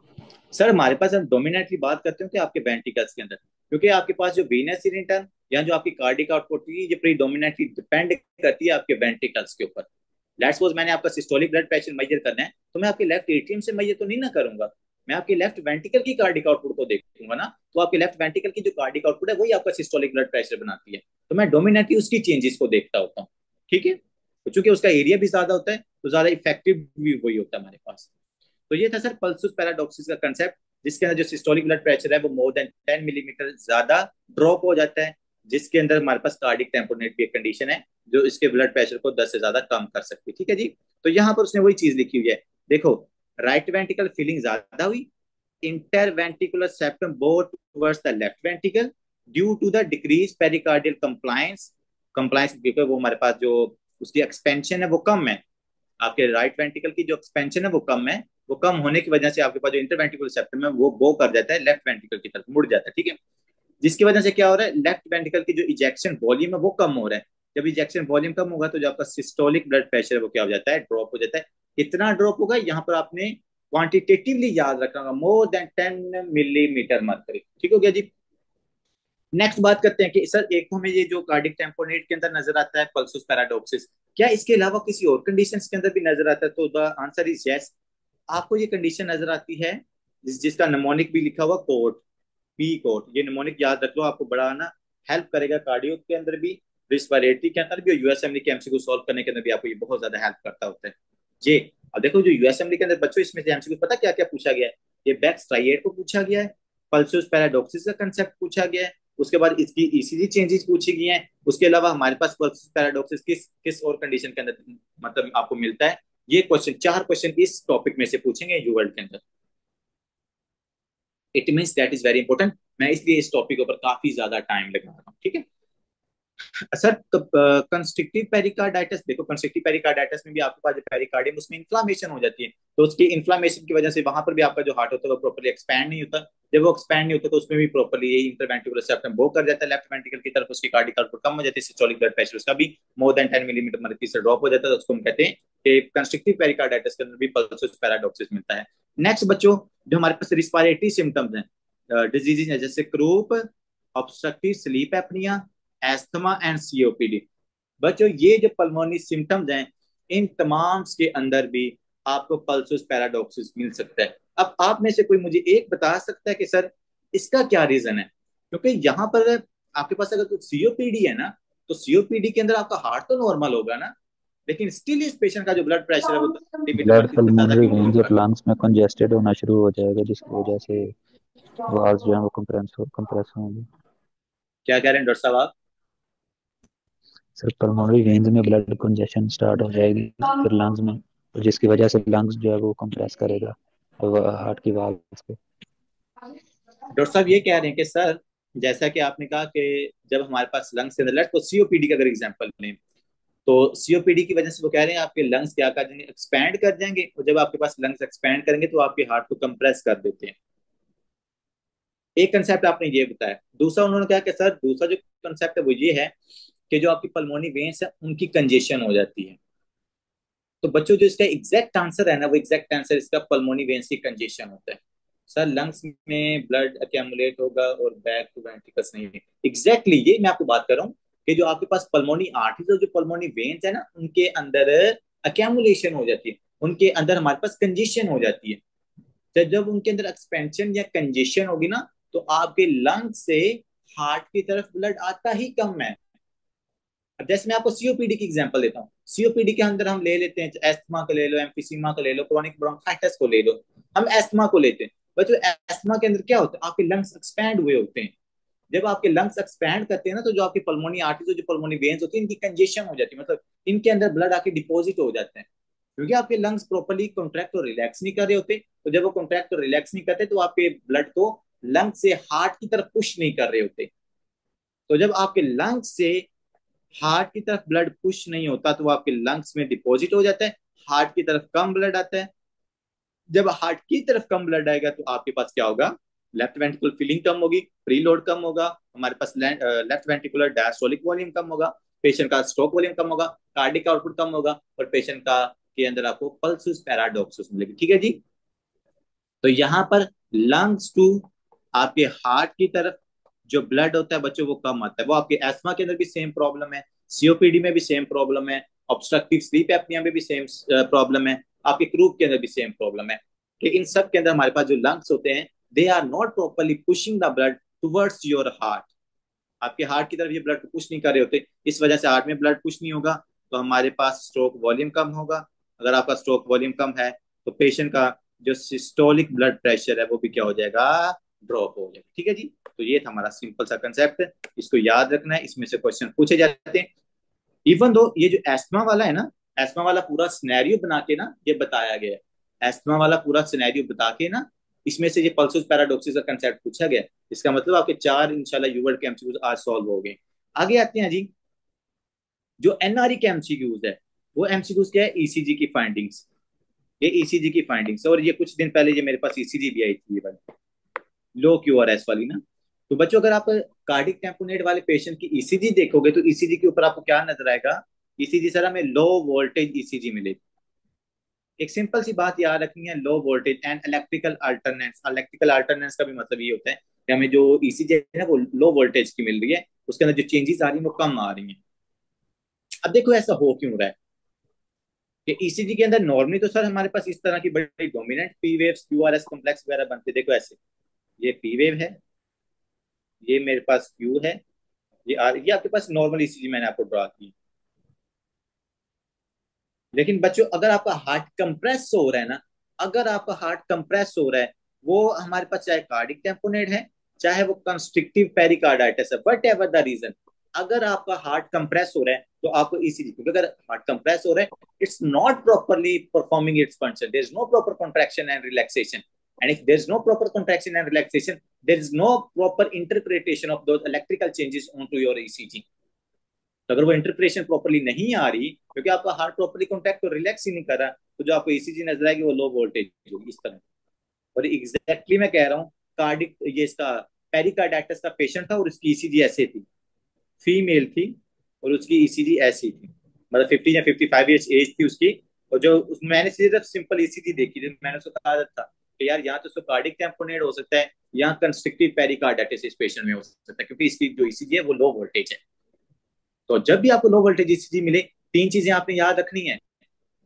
सर हमारे पास हम डोमिनेटली बात करते हो कि आपके वेंट्रिकल्स के अंदर, क्योंकि आपके पास जो वीनस सीरेंटम या जो आपकी कार्डिक आउटपुट है, ये प्रीडोमिनेटली डिपेंड करती है आपके वेंट्रिकल्स के ऊपर। लेट्स सपोज मैंने आपका सिस्टोलिक ब्लड प्रेशर मेजर करना है, तो मैं आपके लेफ्ट एट्रियम से मेजर तो नहीं ना करूंगा, मैं आपके लेफ्ट वेंट्रिकल की कार्डिक आउटपुट को देखूंगा ना। तो आपके लेफ्ट वेंट्रिकल की जो कार्डिक आउटपुट है, वही आपका सिस्टोलिक ब्लड प्रेशर बनाती है। तो मैं डोमिनेटली उसकी चेंजेस को देखता होता हूँ। ठीक है, तो चूंकि उसका एरिया भी ज्यादा होता है, तो ज्यादा इफेक्टिव भी वही होता है हमारे पास। तो ये था सर पल्सुस पैराडॉक्सिस का कंसेप्ट, जिसके अंदर जो सिस्टोलिक ब्लड प्रेशर है वो मोर देन 10 मिलीमीटर ज्यादा ड्रॉप हो जाता है, जिसके अंदर हमारे पास कार्डिक टेम्पोनेट भी एक कंडीशन है, जो इसके ब्लड प्रेशर को 10 से ज्यादा कम कर सकती है। ठीक है जी। तो यहाँ पर उसने वही चीज लिखी हुई है, देखो, राइट वेंट्रिकल फीलिंग ज्यादा हुई, interventricular septum bore towards the left ventricle due to the decreased pericardial compliance compliance, क्योंकि वो हमारे पास जो उसकी एक्सपेंशन है वो कम है, आपके राइट वेंट्रिकल की जो एक्सपेंशन है वो कम है, वो कम होने की वजह से आपके पास जो इंटरवेंट्रिकुलर सेप्टम है वो गो कर जाता है लेफ्ट वेंट्रिकल की तरफ, मुड़ जाता है, ठीक है। जिसकी वजह से क्या हो रहा है, लेफ्ट वेंट्रिकल की जो इजेक्शन वॉल्यूम है वो कम हो रहा है। जब इजेक्शन वॉल्यूम कम होगा तो जो आपका सिस्टोलिक ब्लड प्रेशर है वो क्या हो जाता है, ड्रॉप हो जाता है। कितना ड्रॉप होगा यहाँ पर आपने क्वांटिटेटिवली याद रखना होगा, मोर देन 10 मिलीमीटर मरकरी, ठीक हो गया जी। नेक्स्ट बात करते हैं कि सर एक तो हमें ये जो कार्डिक टेम्पोनेट के अंदर नजर आता है पल्सोस पैराडॉक्सिस, क्या इसके अलावा किसी और कंडीशन के अंदर भी नजर आता है, तो द आंसर इज यस। आपको ये कंडीशन नजर आती है जिसका निमोनिक भी लिखा हुआ कोट, पी कोट, ये निमोनिक याद रख लो, आपको बड़ा ना हेल्प करेगा कार्डियो के अंदर भी, रिस्पिरेटरी के अंदर भी, और यूएसएमडी के एमसीक्यू सॉल्व करने के अंदर भी आपको ये बहुत ज्यादा हेल्प करता होता है जी। अब देखो जो यूएसएमडी के अंदर बच्चों इसमें से एमसीक्यू पता क्या क्या पूछा गया है, ये बैक स्ट्राइएट को पूछा गया है, पल्सोस पैराडॉक्सिस का कंसेप्ट पूछा गया है, उसके बाद इसकी ईसीजी चेंजेस पूछी गई हैं, उसके अलावा हमारे पास पल्सोस पैराडॉक्सिस किस किस और कंडीशन के अंदर मतलब आपको मिलता है, ये क्वेश्चन 4 क्वेश्चन इस टॉपिक में से पूछेंगे यू वर्ल्ड के अंदर। It means that is very important, मैं इसलिए इस टॉपिक के ऊपर काफी ज्यादा टाइम लगा रहा हूँ, ठीक है। सर कंस्ट्रिक्टिव पेरिकार्डाइटिस, देखो कंस्ट्रिक्टिव पेरिकार्डाइटिस में भी आपके पास जो पेरिकार्डियम उसमें इन्फ्लामेशन हो जाती है, तो उसकी इन्फ्लामेशन की वजह से वहां पर भी आपका जो हार्ट होता है वो प्रॉपर्ली एक्सपैंड नहीं होता, जब वो एक्सपैंड नहीं होता तो उसमें भी प्रॉपर्ली यही इंटरवेंट्रिकुलर सेप्टम वो कर जाता है लेफ्ट वेंट्रिकल की तरफ, उसकी कार्डिक आउटपुट कम हो जाती है, सिस्टोलिक ब्लड प्रेशर उसका भी मोर देन 10 मिलीमीटर मर्क्यूरी से ड्रॉप हो जाता है, तो उसको हम कहते हैं कि कंस्ट्रिक्टिव पेरिकार्डाइटिस के अंदर भी पल्सोस पैराडॉक्सिस मिलता है। नेक्स्ट बच्चों, जो हमारे पास रिस्पिरेटरी सिम्टम्स हैं डिजीज है जैसे croup, obstructive sleep apnoea, asthma and COPD, बच्चों ये जो पल्मोनी सिम्टम्स हैं इन तमाम के अंदर भी आपको पल्सोस पैराडॉक्सिस मिल सकता है। अब आप में से कोई मुझे एक बता सकता है कि सर इसका क्या रीजन है, क्योंकि यहाँ पर आपके पास अगर कुछ सीओपीडी है ना, तो सीओपीडी के अंदर आपका हार्ट तो नॉर्मल होगा ना, लेकिन स्टिल इस पेशेंट का जो ब्लड प्रेशर है वो 30 मीटर ब्लड मर्क्यूरी से ज्यादा पल्मोनरी क्यों वेन्स होगा। और लंग्स में कंजेस्टेड होना शुरू हो जाएगा, जिसकी वजह से वाल्स जो है वो कंप्रेस होंगे। क्या कह रहे हैं डॉक्टर साहब आप। सर पल्मोनरी वेन्स में ब्लड कंजेशन स्टार्ट हो जाएगी फिर लंग्स में, और जिसकी वजह से लंग्स जो है वो कंप्रेस करेगा हार्ट की वाल्स पे। डॉक्टर साहब ये कह रहे हैं कि सर जैसा कि आपने कहा कि जब हमारे पास लंग्स के अंदर, तो सीओपीडी का अगर एग्जांपल लें, तो सीओपीडी की वजह से वो कह रहे हैं आपके लंग्स क्या कर देंगे, एक्सपैंड कर जाएंगे, और जब आपके पास लंग्स एक्सपैंड करेंगे तो आपके हार्ट को कंप्रेस कर देते हैं। एक कंसेप्ट आपने ये बताया, दूसरा उन्होंने कहा कि सर दूसरा जो कंसेप्ट है वो ये है कि जो आपकी पल्मोनी वेन्स है उनकी कंजेशन हो जाती है। तो बच्चों जो इसका एग्जैक्ट आंसर है ना, वो एग्जैक्ट आंसर इसका पल्मोनी वेन्स की कंजेशन होता है। सर लंग्स में ब्लड अक्यूमुलेट होगा और बैक टू वेंट्रिकल्स नहीं है, एग्जैक्टली ये मैं आपको बात कर रहा हूँ कि जो आपके पास पल्मोनी आर्टरीज और जो पल्मोनी वेन्स है ना उनके अंदर अक्यूमुलेशन हो जाती है, उनके अंदर हमारे पास कंजेशन हो जाती है। तो जब उनके अंदर एक्सपेंशन या कंजेशन होगी ना, तो आपके लंग से हार्ट की तरफ ब्लड आता ही कम है। अब जैसे मैं आपको सीओपीडी की एग्जांपल देता हूँ, सीओपीडी के अंदर हम ले लेते हैं एस्थमा को ले लो, एम्फिसीमा को ले लो, क्रोनिक ब्रोंकाइटिस को ले लो, हम एस्थमा को लेते हैं। बच्चों एस्थमा के अंदर क्या होता है, आपके लंग्स एक्सपैंड हुए होते हैं, जब आपके लंग्स एक्सपैंड करते हैं ना, तो जो आपकी पल्मोनी आर्टरीज और जो पल्मोनी वेन्स होती है इनकी कंजेशन हो जाती है, मतलब इनके अंदर ब्लड आके डिपॉजिट हो जाते हैं, क्योंकि आपके लंग्स प्रॉपर्ली कॉन्ट्रैक्ट और रिलैक्स नहीं कर रहे होते, तो जब वो कॉन्ट्रैक्ट और रिलैक्स नहीं करते तो आपके ब्लड को लंग से हार्ट की तरफ पुश नहीं कर रहे होते। तो जब आपके लंग्स से हार्ट की तरफ ब्लड पुश नहीं होता तो वो आपके लंग्स में डिपॉजिट हो जाता है, हार्ट की तरफ कम ब्लड आता है। जब हार्ट की तरफ कम ब्लड आएगा तो आपके पास क्या होगा, लेफ्ट वेंट्रिकुलर फिलिंग कम होगी, प्री लोड कम होगा, हमारे पास लेफ्ट वेंट्रिकुलर डायस्टोलिक वॉल्यूम कम होगा, पेशेंट का स्ट्रोक वॉल्यूम कम होगा, कार्डिक आउटपुट कम होगा, और पेशेंट का के अंदर आपको पल्सस पैराडॉक्सिस मिलेगी, ठीक है जी। तो यहाँ पर लंग्स टू आपके हार्ट की तरफ जो ब्लड होता है बच्चों वो कम आता है, वो आपके एस्मा के अंदर भी सेम प्रॉब्लम है, सीओपीडी में भी सेम प्रॉब्लम है, ऑब्स्ट्रक्टिव स्लीप एपनिया में भी सेम प्रॉब्लम है, आपके क्रूप के अंदर भी सेम प्रॉब्लम है, कि इन सब के अंदर हमारे पास जो लंग्स होते हैं they are not properly pushing the blood towards your heart, आपके हार्ट की तरफ ये ब्लड को पुश नहीं कर रहे होते, इस वजह से हार्ट में ब्लड पुश नहीं होगा, तो हमारे पास स्ट्रोक वॉल्यूम कम होगा। अगर आपका स्ट्रोक वॉल्यूम कम है तो पेशेंट का जो सिस्टोलिक ब्लड प्रेशर है वो भी क्या हो जाएगा, ड्रॉप हो जाएगा, ठीक है जी। तो ये था हमारा सिंपल सा कंसेप्ट, इसको याद रखना है, इसमें से क्वेश्चन पूछे जाते हैं। इवन दो ये जो एस्मा वाला है ना, एस्मा वाला पूरा सिनेरियो बना के ना ये बताया गया है, एस्मा वाला पूरा सिनेरियो बता के ना इसमें से ये पल्सोस पैराडॉक्सिस का कंसेप्ट पूछा गया, इसका मतलब आपके 4 इंशाल्लाह यूवर्ड के एमसीक्यूज आज सॉल्व हो गए। आगे आते हैं जी, जो एनआरई के एमसीक्यूज है, वो एमसीक्यूज क्या है, ईसीजी की फाइंडिंग्स, ये ईसीजी की फाइंडिंग्स। और ये कुछ दिन पहले ये मेरे पास ईसीजी भी आई थी, ये वाली लो क्यूआरएस वाली ना। तो बच्चों अगर आप कार्डिक टेम्पोनेट वाले पेशेंट की ईसीजी देखोगे तो ईसीजी के ऊपर आपको क्या नजर आएगा, ईसीजी सर हमें लो वोल्टेज ईसीजी मिलेगी। एक सिंपल सी बात याद रखनी है, low voltage and electrical alternans. Electrical alternans का भी मतलब ये होता है कि हमें जो ईसीजी है ना वो लो वोल्टेज की मिल रही है, उसके अंदर जो चेंजेस आ रही है वो कम आ रही हैं। अब देखो ऐसा हो क्यों रहा है कि ईसीजी के अंदर नॉर्मली तो सर हमारे पास इस तरह की बड़ी dominant P waves QRS complex वगैरह बनते हैं। देखो ऐसे, ये पी वेव है, ये मेरे पास क्यू है, ये आर, ये आपके पास नॉर्मल ईसीजी मैंने आपको ड्रा की। लेकिन बच्चों अगर आपका हार्ट कंप्रेस हो रहा है ना, अगर आपका हार्ट कंप्रेस हो रहा है, वो हमारे पास चाहे कार्डिक टेम्पोनेट है, चाहे वो कंस्ट्रिक्टिव पेरिकार्डाइटिस है, वट एवर द रीजन, अगर आपका हार्ट कंप्रेस हो रहा है तो आपको ईसीजी, क्योंकि अगर हार्ट कंप्रेस हो रहा है, it's not properly performing its function, there is no proper contraction and relaxation, and if there is no proper contraction and relaxation, there is no proper interpretation of those electrical changes on to your ECG. तो अगर वो interpretation properly नहीं आ रही, क्योंकि आपका heart properly contact और relax ही नहीं कर रहा, तो जो आपको ईसीजी नजर आएगी वो लो वोल्टेज होगी इस तरह। और एग्जैक्टली मैं कह रहा हूँ, कार्डिक ये इसका पेरिकार्डाइटिस का पेशेंट था और उसकी ईसीजी ऐसे थी, फीमेल थी, और उसकी ईसीजी ऐसी थी, मतलब 50 या 55 ईयर्स एज थी उसकी। और जो मैंने सिर्फ सिंपल ईसीजी देखी थी, मैंने उसको कहा था कि यार यहाँ तो उसको कार्डिक टेम्पोनेट हो सकता है, यहाँ कंस्ट्रिक्टिव पेरिकार्डाइटिस इस पेशेंट में हो सकता है, क्योंकि इसकी जो ईसीजी है वो लो वोल्टेज है। तो जब भी आपको लो वोल्टेज ईसीजी मिले, तीन चीजें आपने याद रखनी है।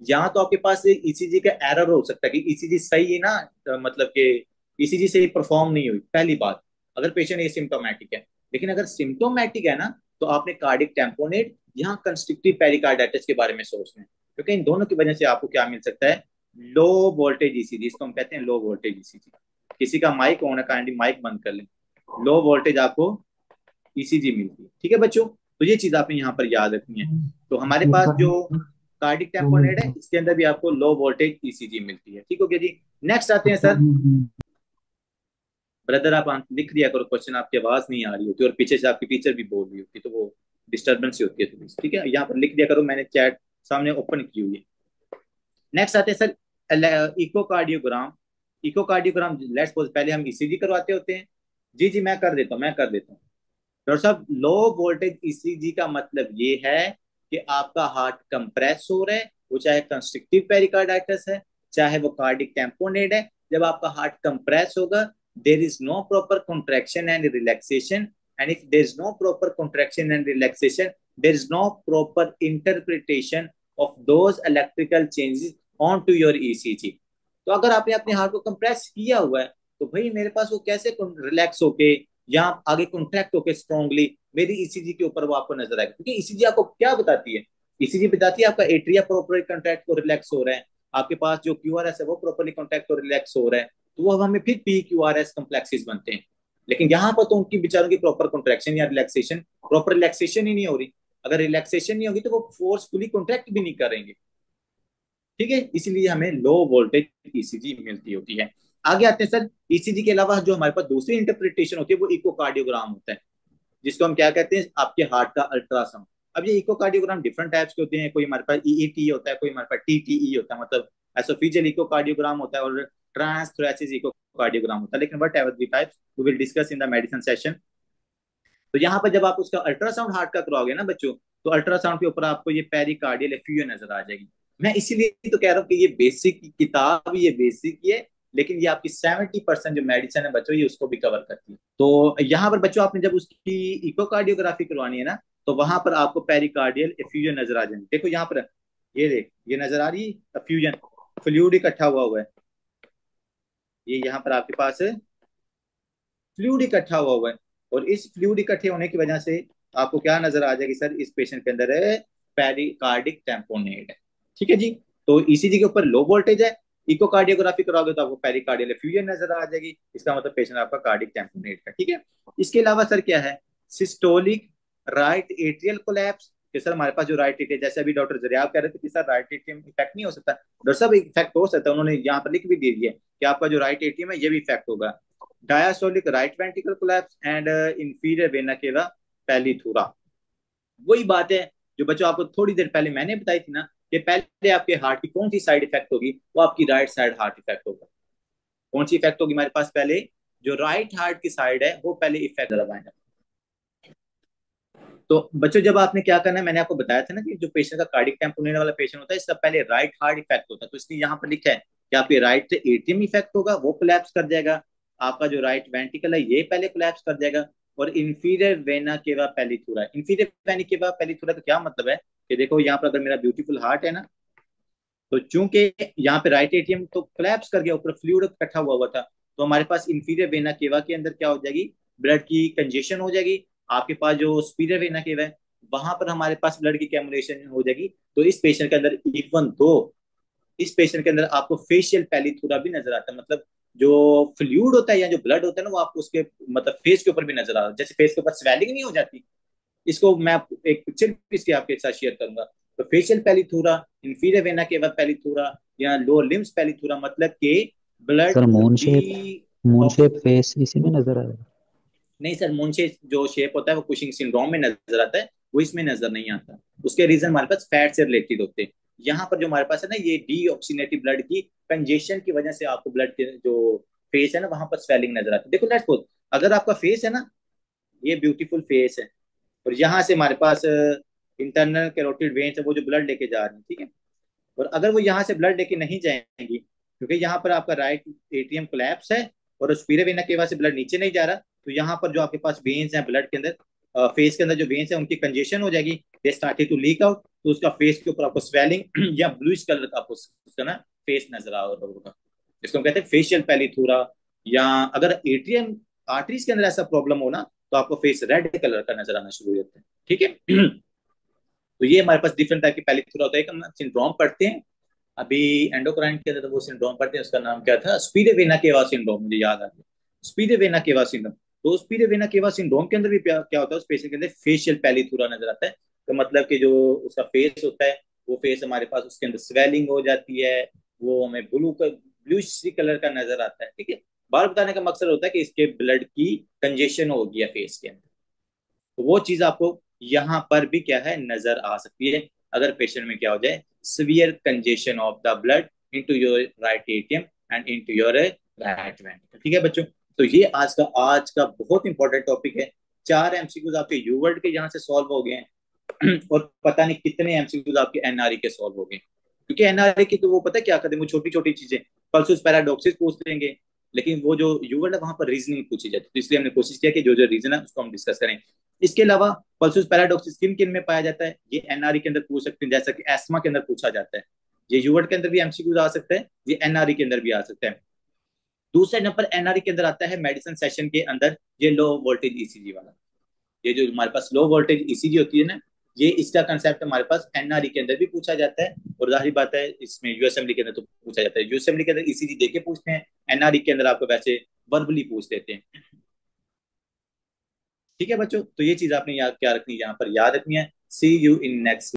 यहाँ तो आपके पास ईसीजी का एरर हो सकता है कि ईसीजी सही है ना, मतलब कि ईसीजी सही परफॉर्म नहीं हुई, पहली बात, अगर पेशेंट एसिम्टोमेटिक है। लेकिन अगर सिम्टोमेटिक है ना, तो आपने कार्डिक टेम्पोनेट, यहाँ कंस्ट्रिक्टिव पेरिकार्डाइटिस के बारे में सोचना है, क्योंकि इन दोनों की वजह से आपको क्या मिल सकता है, लो वोल्टेज ईसीजी, इसको हम कहते हैं लो वोल्टेज ईसीजी। किसी का माइक ऑन है, काइंडली माइक बंद कर लें। लो वोल्टेज आपको ईसीजी मिलती है, ठीक है बच्चों। तो ये चीज आपने यहाँ पर याद रखनी है। तो हमारे पास जो कार्डिक टेम्पोनेट है, इसके अंदर भी आपको लो वोल्टेज ईसीजी मिलती है, ठीक हो गया जी। नेक्स्ट आते हैं सर। ब्रदर आप लिख दिया करो क्वेश्चन, आपकी आवाज नहीं आ रही होती और पीछे से आपकी टीचर भी बोल रही होती है, तो वो डिस्टर्बेंस होती है थोड़ी सी, ठीक है, यहाँ पर लिख दिया करो, मैंने चैट सामने ओपन की हुई है। नेक्स्ट आते हैं sir echocardiogram. Echocardiogram let's suppose पहले हम ईसीजी करवाते होते हैं। जी जी मैं कर देता हूँ, मैं कर देता हूँ। डॉक्टर साहब लो वोल्टेज ईसीजी का मतलब ये है कि आपका हार्ट कंप्रेस हो रहा है, वो चाहे कंस्ट्रिक्टिव पेरिकार्डाइटिस है, चाहे वो कार्डिक टेम्पोनेट है। जब आपका हार्ट कंप्रेस होगा, there is no proper contraction and relaxation, and if there is no proper contraction and relaxation, there is no proper interpretation of those electrical changes on to your ECG. तो अगर आपने अपने heart को compress किया हुआ है, तो भाई मेरे पास वो कैसे रिलैक्स होके या आगे कॉन्ट्रैक्ट होकर स्ट्रॉन्गली मेरी ईसीजी के ऊपर वो आपको नजर आएगा, क्योंकि ईसीजी आपको क्या बताती है, ईसीजी बताती है आपका एट्रिया प्रॉपरली कॉन्ट्रैक्ट और रिलैक्स हो रहा है, आपके पास जो क्यूआरएस है वो प्रॉपरली कॉन्ट्रैक्ट और रिलैक्स हो रहा है, तो वो हमें फिर पी क्यूआरएस कॉम्प्लेक्सेस बनते हैं। लेकिन यहाँ पर तो उनकी बेचारों की प्रॉपर कॉन्ट्रैक्शन या रिलैक्सेशन, प्रॉपर रिलैक्सेशन ही नहीं हो रही। अगर रिलैक्सेशन नहीं होगी तो वो फोर्सफुली कॉन्ट्रैक्ट भी नहीं करेंगे, ठीक है, इसलिए हमें लो वोल्टेज ईसीजी मिलती होती है। आगे आते हैं सर, ईसीजी के अलावा जो हमारे पास दूसरी इंटरप्रिटेशन होती है वो इकोकार्डियोग्राम होता है, जिसको हम क्या कहते हैं, आपके हार्ट का अल्ट्रासाउंड। अब ये इकोकार्डियोग्राम डिफरेंट टाइप्स के होते हैं, कोई हमारे पास ईईटी होता है, कोई हमारे पास टीटीई होता है, मतलब एसोफिजियल इकोकार्डियोग्राम होता है, और ट्रांस थोरेसिक इकोकार्डियोग्राम होता है। लेकिन whatever the types we will discuss in the medicine session. तो यहाँ पर जब आप उसका अल्ट्रासाउंड हार्ट का कराओगे ना बच्चों, तो अल्ट्रासाउंड के ऊपर आपको ये पेरिकार्डियल एफ्यूजन नजर आ जाएगी। मैं इसीलिए तो कह रहा हूँ कि ये बेसिक किताब, ये बेसिक ही है, लेकिन ये आपकी 70% जो मेडिसिन है बच्चों, ये उसको भी कवर करती है। तो यहाँ पर बच्चों आपने जब उसकी इकोकार्डियोग्राफी करवानी है ना, तो वहां पर आपको पेरिकार्डियल एफ्यूजन नजर आ जाएंगे। देखो यहाँ पर, ये देख, ये नजर आ रही है एफ्यूजन, फ्लूइड इकट्ठा हुआ हुआ है, ये यहाँ पर आपके पास फ्लूइड इकट्ठा हुआ हुआ है। और इस फ्लूइड इकट्ठे होने की वजह से आपको क्या नजर आ जाएगी सर, इस पेशेंट के अंदर है पेरिकार्डिक टेम्पोनेट है, ठीक है जी। तो ईसीजी के ऊपर लो वोल्टेज है, इकोकार्डियोग्राफी कराओगे तो आपको पेरिकार्डियल एफ्यूजन नजर आ जाएगी, इसका मतलब पेशेंट आपका कार्डिक टेम्पोनेट है, ठीक है। इसके अलावा सर क्या है, सिस्टोलिक राइट एट्रियल कोलैप्स, कि सर हमारे पास जो राइट एट्रियल, जैसे अभी डॉक्टर जरियाब कह रहे थे कि सर राइट एट्रियम इफेक्ट नहीं हो सकता, डॉक्टर साहब इफेक्ट हो सकता है, उन्होंने यहाँ पर लिख भी दे दिया कि आपका जो राइट एट्रियम है ये भी इफेक्ट होगा। Diastolic right ventricle collapse and inferior vena cava plethora, वही बात है जो बच्चों आपको थोड़ी देर पहले मैंने बताई थी ना, कि पहले आपके हार्ट की कौन सी साइड इफेक्ट होगी, वो आपकी राइट साइड हार्ट इफेक्ट होगा। कौन सी इफेक्ट होगी हमारे पास पहले, जो राइट हार्ट की साइड है वो पहले इफेक्ट लगाएगा। तो बच्चों जब आपने क्या करना है, मैंने आपको बताया था ना कि जो पेशेंट का कार्डिक टेम्पोनेट वाला पेशेंट होता है, इसका पहले राइट हार्ट इफेक्ट होता है, तो इसलिए यहाँ पर लिखा है कि आपके राइट से एट्रियम इफेक्ट होगा, वो कोलैप्स कर जाएगा। आपका जो राइट वेंट्रिकल है ये पहले कोलैप्स कर जाएगा। और inferior vena cava पैलिथुरा, inferior vena cava पैलिथुरा का क्या मतलब है, कि देखो यहाँ पर अगर मेरा ब्यूटीफुल हार्ट है ना, तो चूंकि यहाँ पे राइट एट्रियम तो कोलैप्स कर गया, ऊपर फ्लूइड इकट्ठा हुआ हुआ था, तो हमारे पास इंफीरियर वेना केवा के अंदर क्या हो जाएगी, ब्लड की कंजेशन हो जाएगी। आपके पास जो सुपीरियर वेना केवा है, वहां पर हमारे पास ब्लड की कैमुलेशन हो जाएगी। तो इस पेशेंट के अंदर, इवन दो इस पेशेंट के अंदर आपको फेशियल पैलिथुरा भी नजर आता है, मतलब जो फ्लूइड होता है या जो ब्लड होता है ना, वो आपको उसके मतलब फेस के ऊपर भी नजर आ रहा है, जैसे फेस के ऊपर स्वेलिंग नहीं हो जाती। इसको मैं एक पिक्चर इसकी आपके साथ शेयर करूंगा। तो फेशियल पैलिथुरा, इंफीरियर वेना केवा पैलिथुरा या लोअर लिम्स पैलिथुरा, मतलब के ब्लड सर बी मून ऑफ, शेप फेस इसी में नजर आएगा। नहीं सर, मुंशे जो शेप होता है वो कुशिंग सिंड्रोम में नजर आता है, वो इसमें नजर नहीं आता। उसके रीजन हमारे पास फैट से रिलेटेड होते हैं। यहाँ पर जो हमारे पास है ना, ये डीऑक्सीनेटिव ब्लड की कंजेशन की वजह से आपको ब्लड के जो फेस है ना, वहां पर स्वेलिंग नजर आती है। देखो लेट्स सपोज, अगर आपका फेस है ना, ये ब्यूटीफुल फेस है, और यहाँ से हमारे पास इंटरनल कैरोटिड वेन्स है, वो जो ब्लड लेके जा रही है, ठीक है। और अगर वो यहाँ से ब्लड लेके नहीं जाएंगी, क्योंकि यहाँ पर आपका राइट एट्रियम कोलैप्स है और सुपीरियर वेना केवा से ब्लड नीचे नहीं जा रहा, तो यहाँ पर जो आपके पास वेन्स हैं ब्लड के अंदर, फेस के अंदर जो वेन्स है उनकी कंजेशन हो जाएगी, they started to leak out, तो उसका फेस के ऊपर आपको स्वेलिंग या ब्लूइश कलर का आपको उसका ना फेस नजर आ रहा होगा। इसको हम कहते हैं फेशियल पैलिथुरा। या अगर एट्रियम आर्टरीज के अंदर ऐसा प्रॉब्लम हो ना, तो आपको फेस रेड कलर का नजर आना शुरू हो जाता है, ठीक है। तो ये हमारे पास डिफरेंट टाइप की पैलिथुरा होता है। एक हम सिंड्रोम पढ़ते हैं अभी एंडोक्राइन के अंदर, तो वो सिंड्रोम पढ़ते हैं, उसका नाम क्या था, स्पीडे वेना केवा सिंड्रोम, मुझे याद आ गया, स्पीडे वेना केवा सिंड्रोम। तो स्पीडे वेना केवा सिंड्रोम के अंदर भी क्या होता है, उस पेशेंट के अंदर फेशियल पैलिथुरा नजर आता है। तो मतलब कि जो उसका फेस होता है, वो फेस हमारे पास उसके अंदर स्वेलिंग हो जाती है, वो हमें ब्लूश कलर का नजर आता है, ठीक है। बार बताने का मकसद होता है कि इसके ब्लड की कंजेशन हो गया फेस के अंदर, तो वो चीज आपको यहाँ पर भी क्या है नजर आ सकती है, अगर पेशेंट में क्या हो जाए, severe congestion of the blood into your right ATM and into your right ventricle, ठीक है बच्चों। तो ये आज का बहुत इंपॉर्टेंट टॉपिक है। 4 एमसीक्यूज आपके यू वर्ल्ड के यहाँ से सॉल्व हो गए हैं और पता नहीं कितने एमसीक्यूज आपके एनआरई के सॉल्व हो गए, क्योंकि एनआरई की तो वो पता है क्या करते हैं, वो छोटी छोटी चीजें पल्सस पैराडॉक्सिस पूछ लेंगे, लेकिन वो जो यू वर्ल्ड है वहां पर रीजनिंग पूछी जाती है, तो इसलिए हमने कोशिश किया कि जो जो रीजन है उसको हम डिस्कस करें। इसके अलावा पल्सस पैराडॉक्सिस किन किन में पाया जाता है, ये एनआरई के अंदर पूछ सकते हैं, जैसा कि एस्मा के अंदर पूछा जाता है। ये यूवर्ड के अंदर भी एमसीक्यूज आ सकता है, ये एनआरई के अंदर भी आ सकता है। दूसरे नंबर एनआरई के अंदर आता है मेडिसिन सेशन के अंदर, ये लो वोल्टेज ईसीजी वाला। ये जो हमारे पास लो वोल्टेज ईसीजी होती है ना, ये इसका कंसेप्ट हमारे पास एनआरई के अंदर भी पूछा जाता है। और जाहिर बात है इसमें यूएसएमडी के अंदर तो पूछा जाता है, यूएसएमडी के अंदर ईसीजी देके पूछते हैं, एनआरई के अंदर आपको वैसे वर्बली पूछ देते हैं, ठीक है बच्चों। तो ये चीज आपने याद क्या रखनी है, यहाँ पर याद रखनी है। सी यू इन नेक्स्ट